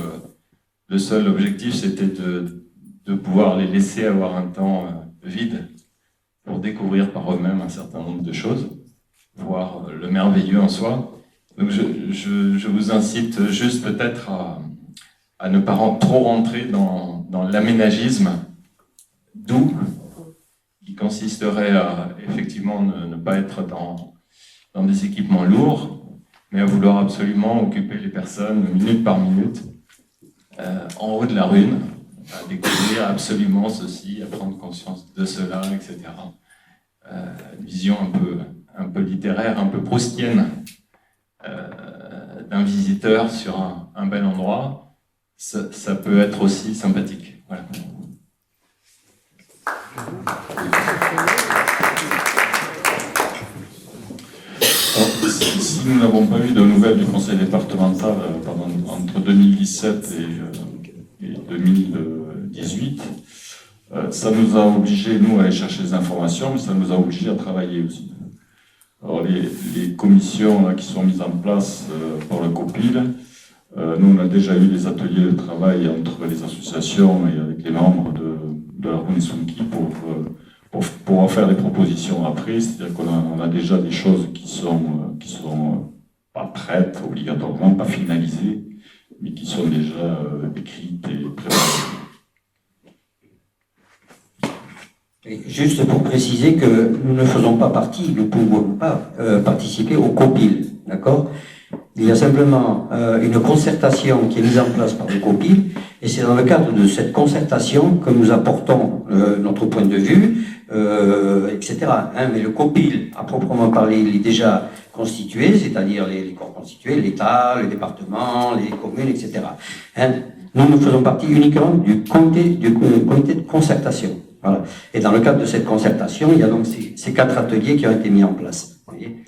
le seul objectif, c'était de pouvoir les laisser avoir un temps vide pour découvrir par eux-mêmes un certain nombre de choses, voir le merveilleux en soi. Donc je vous incite juste peut-être à ne pas trop rentrer dans l'aménagisme doux, qui consisterait à effectivement ne pas être dans des équipements lourds, mais à vouloir absolument occuper les personnes minute par minute en haut de la rune, à découvrir absolument ceci, à prendre conscience de cela, etc. Une vision un peu littéraire, un peu proustienne d'un visiteur sur un bel endroit, ça peut être aussi sympathique. Voilà. Alors, si nous n'avons pas eu de nouvelles du conseil départemental entre 2017 et 2018, ça nous a obligés, nous, à aller chercher des informations, mais ça nous a obligés à travailler aussi. Alors, les commissions là, qui sont mises en place par le COPIL, nous, on a déjà eu des ateliers de travail entre les associations et avec les membres de la Runisuki pour en faire des propositions après, c'est-à-dire qu'on a déjà des choses qui sont pas prêtes obligatoirement, pas finalisées, mais qui sont déjà écrites et préparées. Juste pour préciser que nous ne faisons pas partie, nous ne pouvons pas participer au COPIL, d'accord? Il y a simplement une concertation qui est mise en place par le COPIL, et c'est dans le cadre de cette concertation que nous apportons notre point de vue, etc. Hein, mais le COPIL, à proprement parler, il est déjà constitué, c'est-à-dire les corps constitués, l'État, le département, les communes, etc. Hein, nous faisons partie uniquement du comité de concertation. Voilà. Et dans le cadre de cette concertation, il y a donc ces 4 ateliers qui ont été mis en place. Vous voyez.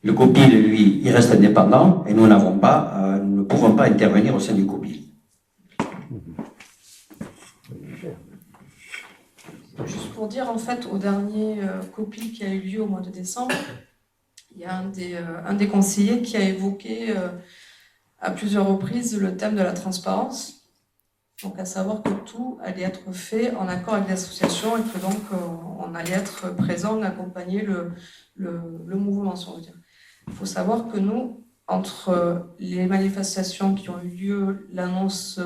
Le COPIL, lui, il reste indépendant et nous ne pouvons pas intervenir au sein du COPIL. Juste pour dire, en fait, au dernier COPIL qui a eu lieu au mois de décembre, il y a un des conseillers qui a évoqué à plusieurs reprises le thème de la transparence. Donc, à savoir que tout allait être fait en accord avec l'association et que donc on allait être présent, accompagner le mouvement, si on veut dire. Il faut savoir que nous, entre les manifestations qui ont eu lieu, l'annonce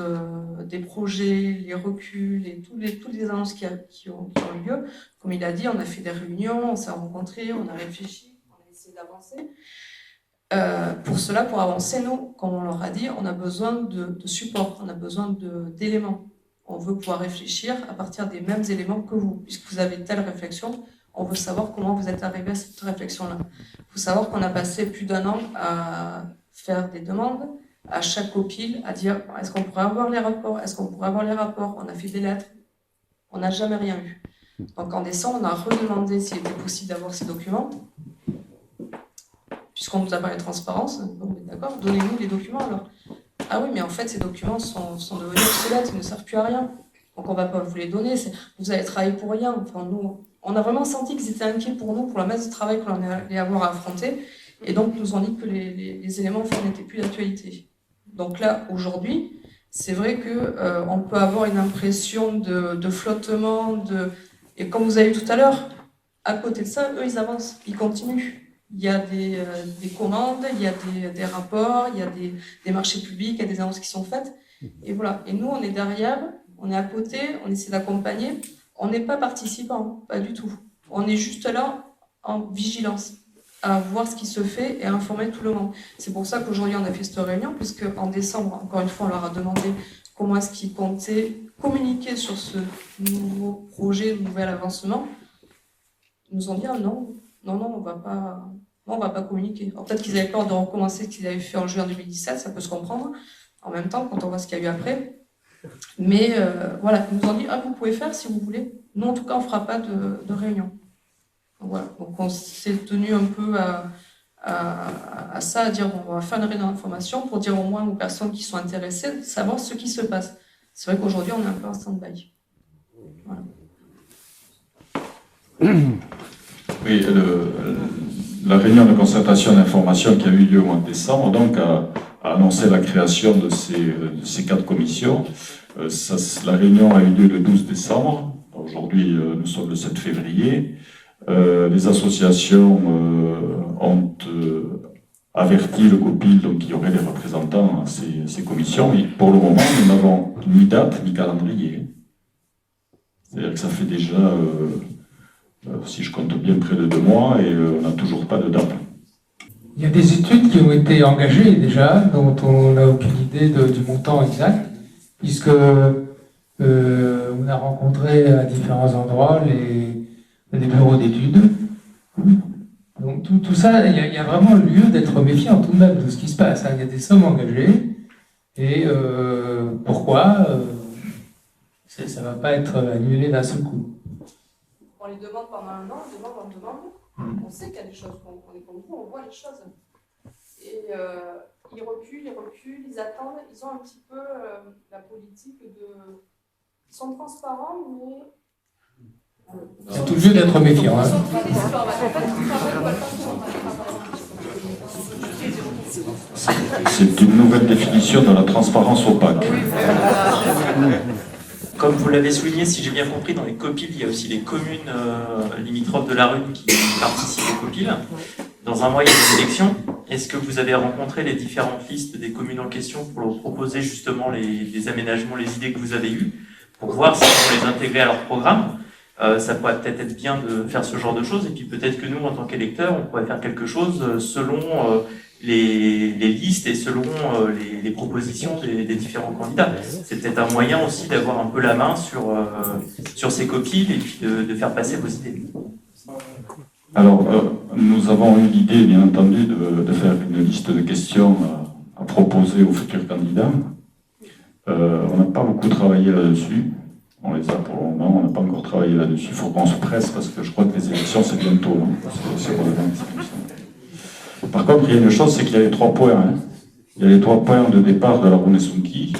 des projets, les reculs et toutes les annonces qui ont eu lieu, comme il a dit, on a fait des réunions, on s'est rencontrés, on a réfléchi, on a essayé d'avancer. Pour cela, pour avancer, nous, comme on leur a dit, on a besoin de support, on a besoin d'éléments. On veut pouvoir réfléchir à partir des mêmes éléments que vous. Puisque vous avez telle réflexion, on veut savoir comment vous êtes arrivé à cette réflexion-là. Il faut savoir qu'on a passé plus d'1 an à faire des demandes à chaque COPIL, à dire est-ce qu'on pourrait avoir les rapports, est-ce qu'on pourrait avoir les rapports. On a fait des lettres, on n'a jamais rien eu. Donc en décembre, on a redemandé s'il était possible d'avoir ces documents. Puisqu'on nous a parlé de transparence, donc d'accord, donnez-nous les documents alors. Ah oui, mais en fait, ces documents sont devenus obsolètes, ils ne servent plus à rien. Donc on ne va pas vous les donner, vous allez travailler pour rien. Enfin, nous, on a vraiment senti qu'ils étaient inquiets pour nous, pour la masse de travail qu'on allait avoir à affronter, et donc ils nous ont dit que les éléments n'étaient plus d'actualité. Donc là, aujourd'hui, c'est vrai qu'on peut avoir une impression de flottement, et comme vous avez vu tout à l'heure, à côté de ça, eux, ils avancent, ils continuent. il y a des commandes, il y a des rapports, il y a des marchés publics, il y a des annonces qui sont faites. Et voilà. Et nous, on est derrière, on est à côté, on essaie d'accompagner. On n'est pas participant, pas du tout. On est juste là en vigilance, à voir ce qui se fait et à informer tout le monde. C'est pour ça qu'aujourd'hui, on a fait cette réunion, puisque en décembre, encore une fois, on leur a demandé comment est-ce qu'ils comptaient communiquer sur ce nouveau projet, nouvel avancement. Ils nous ont dit, ah non, on va pas communiquer. Alors peut-être qu'ils avaient peur de recommencer ce qu'ils avaient fait en juin 2017, ça peut se comprendre, en même temps, quand on voit ce qu'il y a eu après. Mais voilà, ils nous ont dit, ah, vous pouvez faire si vous voulez. Nous, en tout cas, on ne fera pas de réunion. Donc, voilà. Donc on s'est tenu un peu à ça, à dire, bon, on va faire une réunion d'information pour dire au moins aux personnes qui sont intéressées de savoir ce qui se passe. C'est vrai qu'aujourd'hui, on est un peu en stand-by. Voilà. Oui, la réunion de concertation d'information qui a eu lieu au mois de décembre donc, a annoncé la création de ces 4 commissions. La réunion a eu lieu le 12 décembre. Aujourd'hui, nous sommes le 7 février. Les associations ont averti le COPIL donc qu'il y aurait des représentants à ces commissions. Mais pour le moment, nous n'avons ni date ni calendrier. C'est-à-dire que ça fait déjà... si je compte bien, près de 2 mois et on n'a toujours pas de date. Il y a des études qui ont été engagées déjà, dont on n'a aucune idée du montant exact, puisque on a rencontré à différents endroits les bureaux d'études. Donc tout ça, il y a vraiment lieu d'être méfiant tout de même de ce qui se passe. Il y a des sommes engagées et pourquoi ça ne va pas être annulé d'un seul coup. On les demande pendant un an, on demande. On sait qu'il y a des choses, on est comme vous, on voit les choses. Et ils reculent, ils attendent. Ils ont un petit peu la politique de... Ils sont transparents, mais... C'est tout lieu d'être méfiant. Hein. C'est une nouvelle définition de la transparence opaque. Comme vous l'avez souligné, si j'ai bien compris, dans les COPIL, il y a aussi les communes limitrophes de la Rune qui participent aux COPIL. Dans un mois, il y a des élections. Est-ce que vous avez rencontré les différentes listes des communes en question pour leur proposer justement les aménagements, les idées que vous avez eues, pour voir si on les intégrer à leur programme? Ça pourrait peut-être être bien de faire ce genre de choses. Et puis peut-être que nous, en tant qu'électeurs, on pourrait faire quelque chose selon les listes et selon les propositions des différents candidats. C'est peut-être un moyen aussi d'avoir un peu la main sur ces COPIL et puis de faire passer vos idées. Alors, nous avons eu l'idée, bien entendu, de faire une liste de questions à proposer aux futurs candidats. On n'a pas beaucoup travaillé là-dessus. On les a pour le moment, on n'a pas encore travaillé là-dessus. Il faut qu'on se presse parce que je crois que les élections, c'est bientôt. C'est relevant. Par contre, il y a une chose, c'est qu'il y a les 3 points. Hein. Il y a les 3 points de départ de la Runesunki.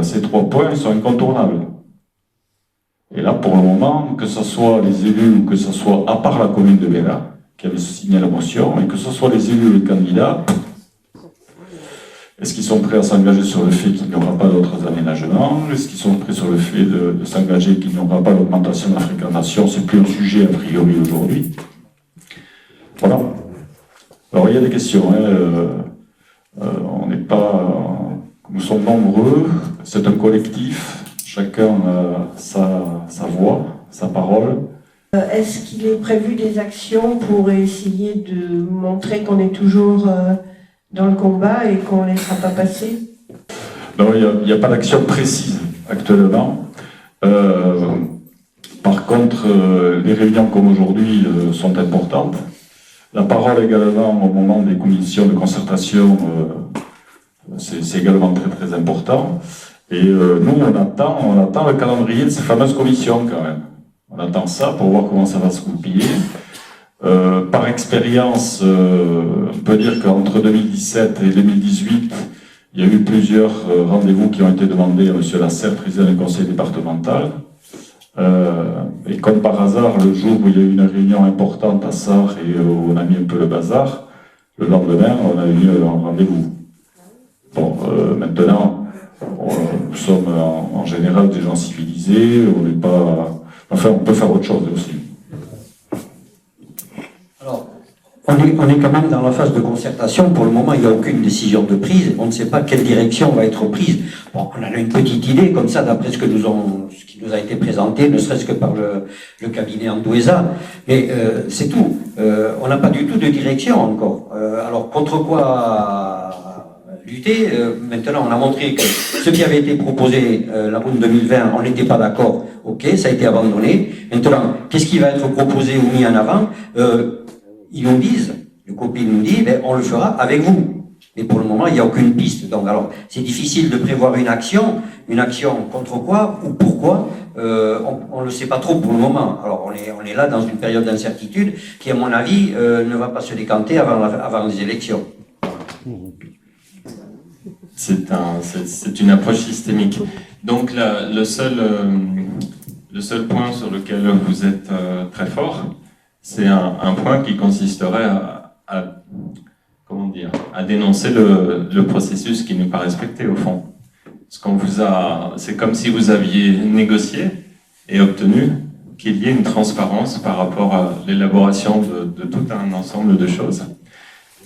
Ces 3 points sont incontournables. Et là, pour le moment, que ce soit les élus ou que ce soit, à part la commune de Béla, qui avait signé la motion, et que ce soit les élus ou les candidats, est-ce qu'ils sont prêts à s'engager sur le fait qu'il n'y aura pas d'autres aménagements? Est-ce qu'ils sont prêts sur le fait de s'engager qu'il n'y aura pas d'augmentation de la fréquentation? C'est plus un sujet a priori aujourd'hui. Voilà. Alors il y a des questions. Hein. On n'est pas... Nous sommes nombreux, c'est un collectif. Chacun a sa voix, sa parole. Est-ce qu'il est prévu des actions pour essayer de montrer qu'on est toujours dans le combat et qu'on ne laissera pas passer? Non, il n'y a pas d'action précise actuellement. Par contre, les réunions comme aujourd'hui sont importantes. La parole également au moment des commissions de concertation, c'est également très très important. Et nous, on attend le calendrier de ces fameuses commissions quand même. On attend ça pour voir comment ça va se goupiller. Par expérience, on peut dire qu'entre 2017 et 2018, il y a eu plusieurs rendez-vous qui ont été demandés à M. Lasserre, président du conseil départemental. Et comme par hasard, le jour où il y a eu une réunion importante à Sarre et où on a mis un peu le bazar, le lendemain, on a eu un rendez-vous. Bon, maintenant... Nous sommes en général des gens civilisés, on n'est pas... Enfin, on peut faire autre chose aussi. Alors, on est quand même dans la phase de concertation. Pour le moment, il n'y a aucune décision de prise. On ne sait pas quelle direction va être prise. Bon, on a une petite idée comme ça, d'après ce qui nous a été présenté, ne serait-ce que par le cabinet Andoueza. Mais c'est tout. On n'a pas du tout de direction encore. Alors, contre quoi lutter? Maintenant, on a montré que ce qui avait été proposé, la route 2020, on n'était pas d'accord. Ok, ça a été abandonné. Maintenant, qu'est-ce qui va être proposé ou mis en avant? Ils nous disent, le COPIL nous dit, ben, on le fera avec vous. Mais pour le moment, il n'y a aucune piste. Donc, alors, c'est difficile de prévoir une action contre quoi ou pourquoi, on ne le sait pas trop pour le moment. Alors, on est là dans une période d'incertitude qui, à mon avis, ne va pas se décanter avant les élections. C'est une approche systémique. Donc, le seul point sur lequel vous êtes très fort, c'est un point qui consisterait à dénoncer le processus qui n'est pas respecté au fond. C'est comme si vous aviez négocié et obtenu qu'il y ait une transparence par rapport à l'élaboration de tout un ensemble de choses.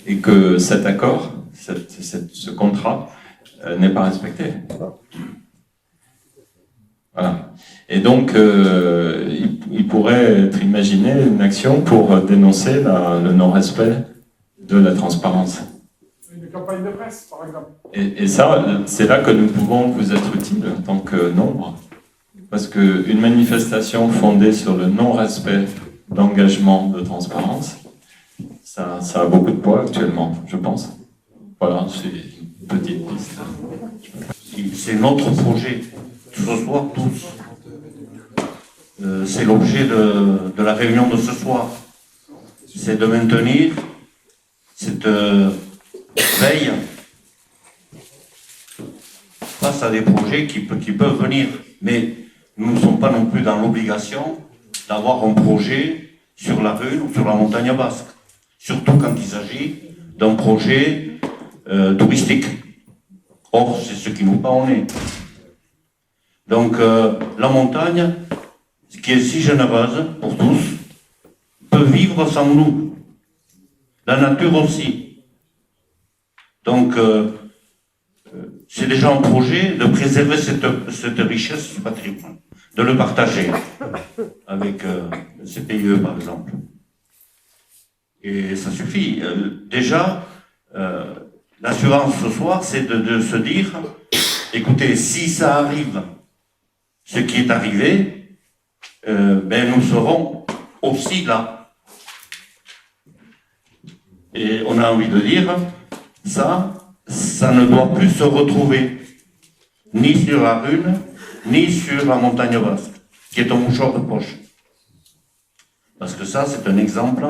Et que cet accord, ce contrat, n'est pas respecté. Voilà. Et donc, il pourrait être imaginé une action pour dénoncer le non-respect de la transparence. Une campagne de presse, par exemple. Et ça, c'est là que nous pouvons vous être utiles en tant que nombre. Parce qu'une manifestation fondée sur le non-respect d'engagement de transparence, ça a beaucoup de poids actuellement, je pense. Voilà, c'est une petite piste. C'est notre projet, ce soir tous. C'est l'objet de la réunion de ce soir. C'est de maintenir cette veille face à des projets qui peuvent venir. Mais nous ne sommes pas non plus dans l'obligation d'avoir un projet sur la Rune ou sur la montagne basque. Surtout quand il s'agit d'un projet touristique. Or, c'est ce qui nous pend au nez. Donc, la montagne, qui est si généreuse pour tous, peut vivre sans nous. La nature aussi. Donc, c'est déjà un projet de préserver cette richesse, ce patrimoine, de le partager avec CPIE, par exemple. Et ça suffit. Déjà, l'assurance ce soir, c'est de se dire, écoutez, si ça arrive, ce qui est arrivé, ben nous serons aussi là. Et on a envie de dire, ça ne doit plus se retrouver, ni sur la Rune, ni sur la montagne basque, qui est un mouchoir de poche. Parce que ça, c'est un exemple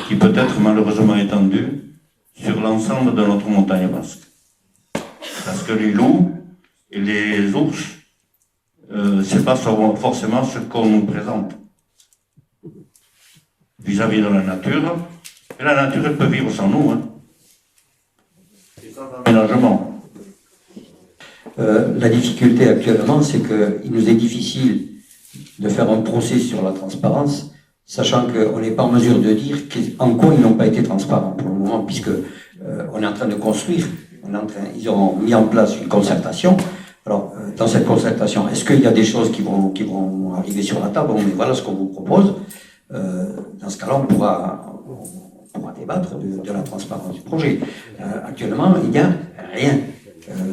qui peut être malheureusement étendu sur l'ensemble de notre montagne basque. Parce que les loups et les ours, c'est pas forcément ce qu'on nous présente vis-à-vis de la nature. Et la nature, elle peut vivre sans nous, hein. Et sans aménagement. La difficulté actuellement, c'est qu'il nous est difficile de faire un procès sur la transparence, sachant qu'on n'est pas en mesure de dire en quoi ils n'ont pas été transparents pour le moment, puisque on est en train de construire, ils ont mis en place une concertation. Alors, dans cette concertation, est-ce qu'il y a des choses qui vont arriver sur la table? Bon, mais voilà ce qu'on vous propose. Dans ce cas-là, on pourra débattre de la transparence du projet. Actuellement, il n'y a rien.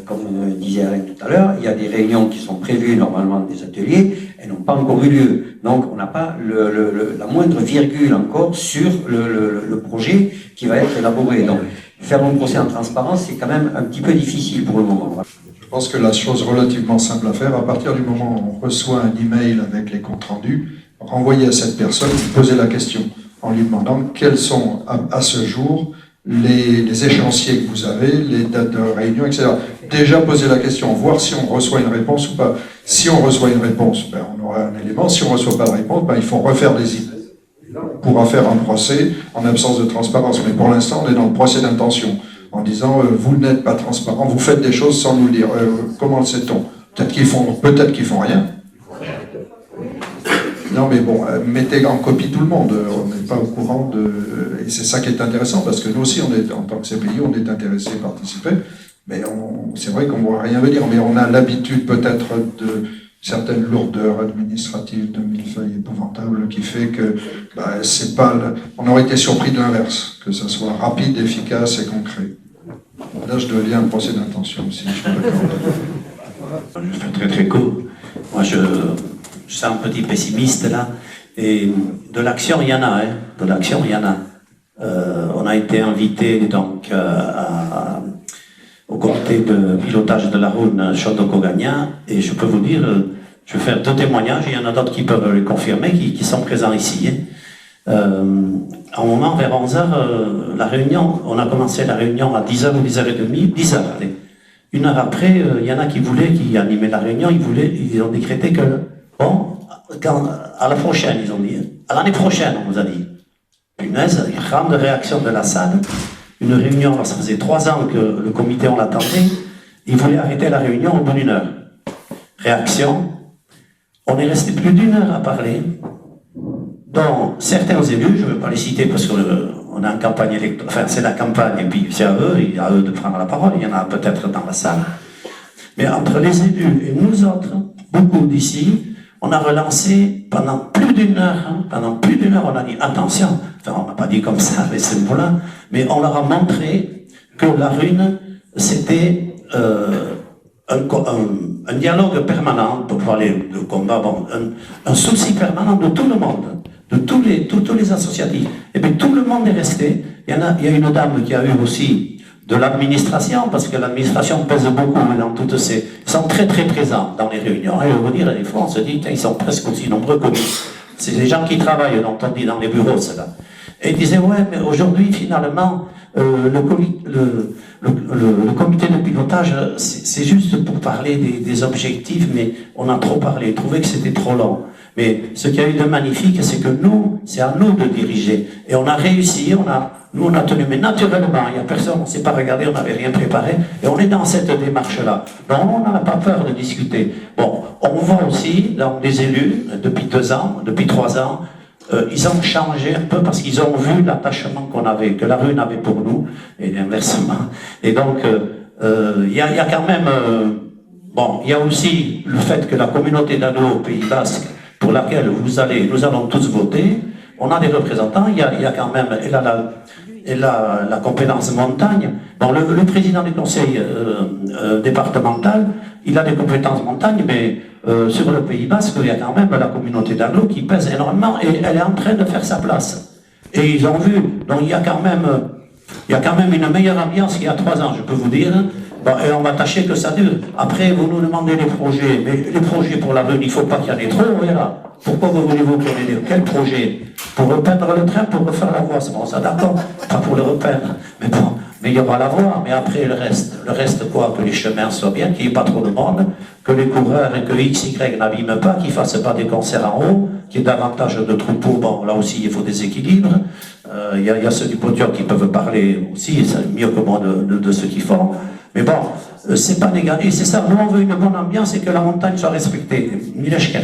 Comme disait Alain tout à l'heure, il y a des réunions qui sont prévues normalement, des ateliers, elles n'ont pas encore eu lieu. Donc on n'a pas la moindre virgule encore sur le projet qui va être élaboré. Donc faire un procès en transparence, c'est quand même un petit peu difficile pour le moment. Je pense que la chose relativement simple à faire, à partir du moment où on reçoit un email avec les comptes rendus, renvoyer à cette personne, poser la question en lui demandant quels sont à ce jour les échéanciers que vous avez, les dates de réunion, etc. Déjà poser la question, voir si on reçoit une réponse ou pas. Si on reçoit une réponse, ben, on aura un élément. Si on ne reçoit pas de réponse, ben, il faut refaire des emails. On pourra faire un procès en absence de transparence. Mais pour l'instant, on est dans le procès d'intention, en disant vous n'êtes pas transparent, vous faites des choses sans nous le dire. Comment le sait-on? Peut-être qu'ils font rien. Non, mais bon, mettez en copie tout le monde. On n'est pas au courant de... Et c'est ça qui est intéressant, parce que nous aussi, on est, en tant que CPI, on est intéressé à participer. Mais c'est vrai qu'on ne voit rien venir. Mais on a l'habitude peut-être de certaines lourdeurs administratives de millefeuilles épouvantables qui fait que c'est pas... On aurait été surpris de l'inverse, que ça soit rapide, efficace et concret. Là, je deviens un procès d'intention aussi, je suis d'accord. Je fais très très court. Moi, je suis un petit pessimiste là. Et de l'action, il y en a. Hein. De l'action, il y en a. On a été invité donc au comité de pilotage de la Rhône Chodoko-Gagna. Et je peux vous dire, je vais faire 2 témoignages. Il y en a d'autres qui peuvent le confirmer, qui sont présents ici. Hein. À un moment, vers 11h, la réunion, on a commencé la réunion à 10h ou 10h30. 10h, allez. 1 heure après, il y en a qui animaient la réunion, ils ont décrété que, bon, à la prochaine, ils ont dit, à l'année prochaine, on nous a dit. Punaise, grande réaction de la salle, une réunion, ça faisait 3 ans que le comité, on l'attendait, ils voulaient arrêter la réunion au bout d'1 heure. Réaction, on est resté plus d'1 heure à parler, dont certains élus, je ne veux pas les citer parce qu'on est en campagne électorale, enfin c'est la campagne et puis c'est à eux de prendre la parole, il y en a peut-être dans la salle. Mais entre les élus et nous autres, beaucoup d'ici, on a relancé pendant plus d'1 heure, on a dit attention, enfin on n'a pas dit comme ça avec ces mots-là, mais on leur a montré que la Rhône, c'était un dialogue permanent pour parler de combat, bon, un souci permanent de tout le monde. De tous les associatifs. Et bien tout le monde est resté. Il y a une dame qui a eu aussi de l'administration, parce que l'administration pèse beaucoup dans toutes ces... Ils sont très très présents dans les réunions. Et je veux dire, des fois on se dit, ils sont presque aussi nombreux que nous. C'est les gens qui travaillent, dont on dit dans les bureaux, cela. Et ils disaient, ouais, mais aujourd'hui, finalement, le comité de pilotage, c'est juste pour parler des objectifs, mais on a trop parlé, ils trouvaient que c'était trop long. Mais ce qu'il y a eu de magnifique, c'est que nous, c'est à nous de diriger. Et on a réussi, nous on a tenu, mais naturellement, il n'y a personne, on ne s'est pas regardé, on n'avait rien préparé, et on est dans cette démarche-là. Donc on n'a pas peur de discuter. Bon, on voit aussi, dans les élus, depuis 2 ans, depuis 3 ans, ils ont changé un peu parce qu'ils ont vu l'attachement qu'on avait, que la Rhône avait pour nous, et inversement. Et donc, il y a quand même... bon, il y a aussi le fait que la communauté d'Ano au Pays Basque, pour laquelle nous allons tous voter, on a des représentants, il y a quand même, la compétence montagne. Bon, le président du conseil départemental, il a des compétences montagne, mais sur le Pays Basque, il y a quand même la communauté d'Aglo qui pèse énormément et elle est en train de faire sa place. Et ils ont vu, donc il y a quand même une meilleure ambiance qu'il y a 3 ans, je peux vous dire. Bon, et on va tâcher que ça dure. Après, vous nous demandez les projets, mais les projets pour la Rhône, il ne faut pas qu'il y en ait trop, voilà. Pourquoi voulez-vous qu'on ait quel projet? Pour repeindre le train, pour refaire la voie, c'est bon, ça d'accord, pas pour le repeindre. Mais bon, mais il y aura la voie, mais après le reste quoi? Que les chemins soient bien, qu'il n'y ait pas trop de monde, que les coureurs et que XY n'abîment pas, qu'ils ne fassent pas des concerts en haut, qu'il y ait davantage de troupeaux, bon, là aussi il faut des équilibres. Il y a ceux du podium qui peuvent parler aussi, c'est mieux que moi de ce qu'ils font. Mais bon, c'est pas négatif, c'est ça, nous on veut une bonne ambiance et que la montagne soit respectée. Mileshken.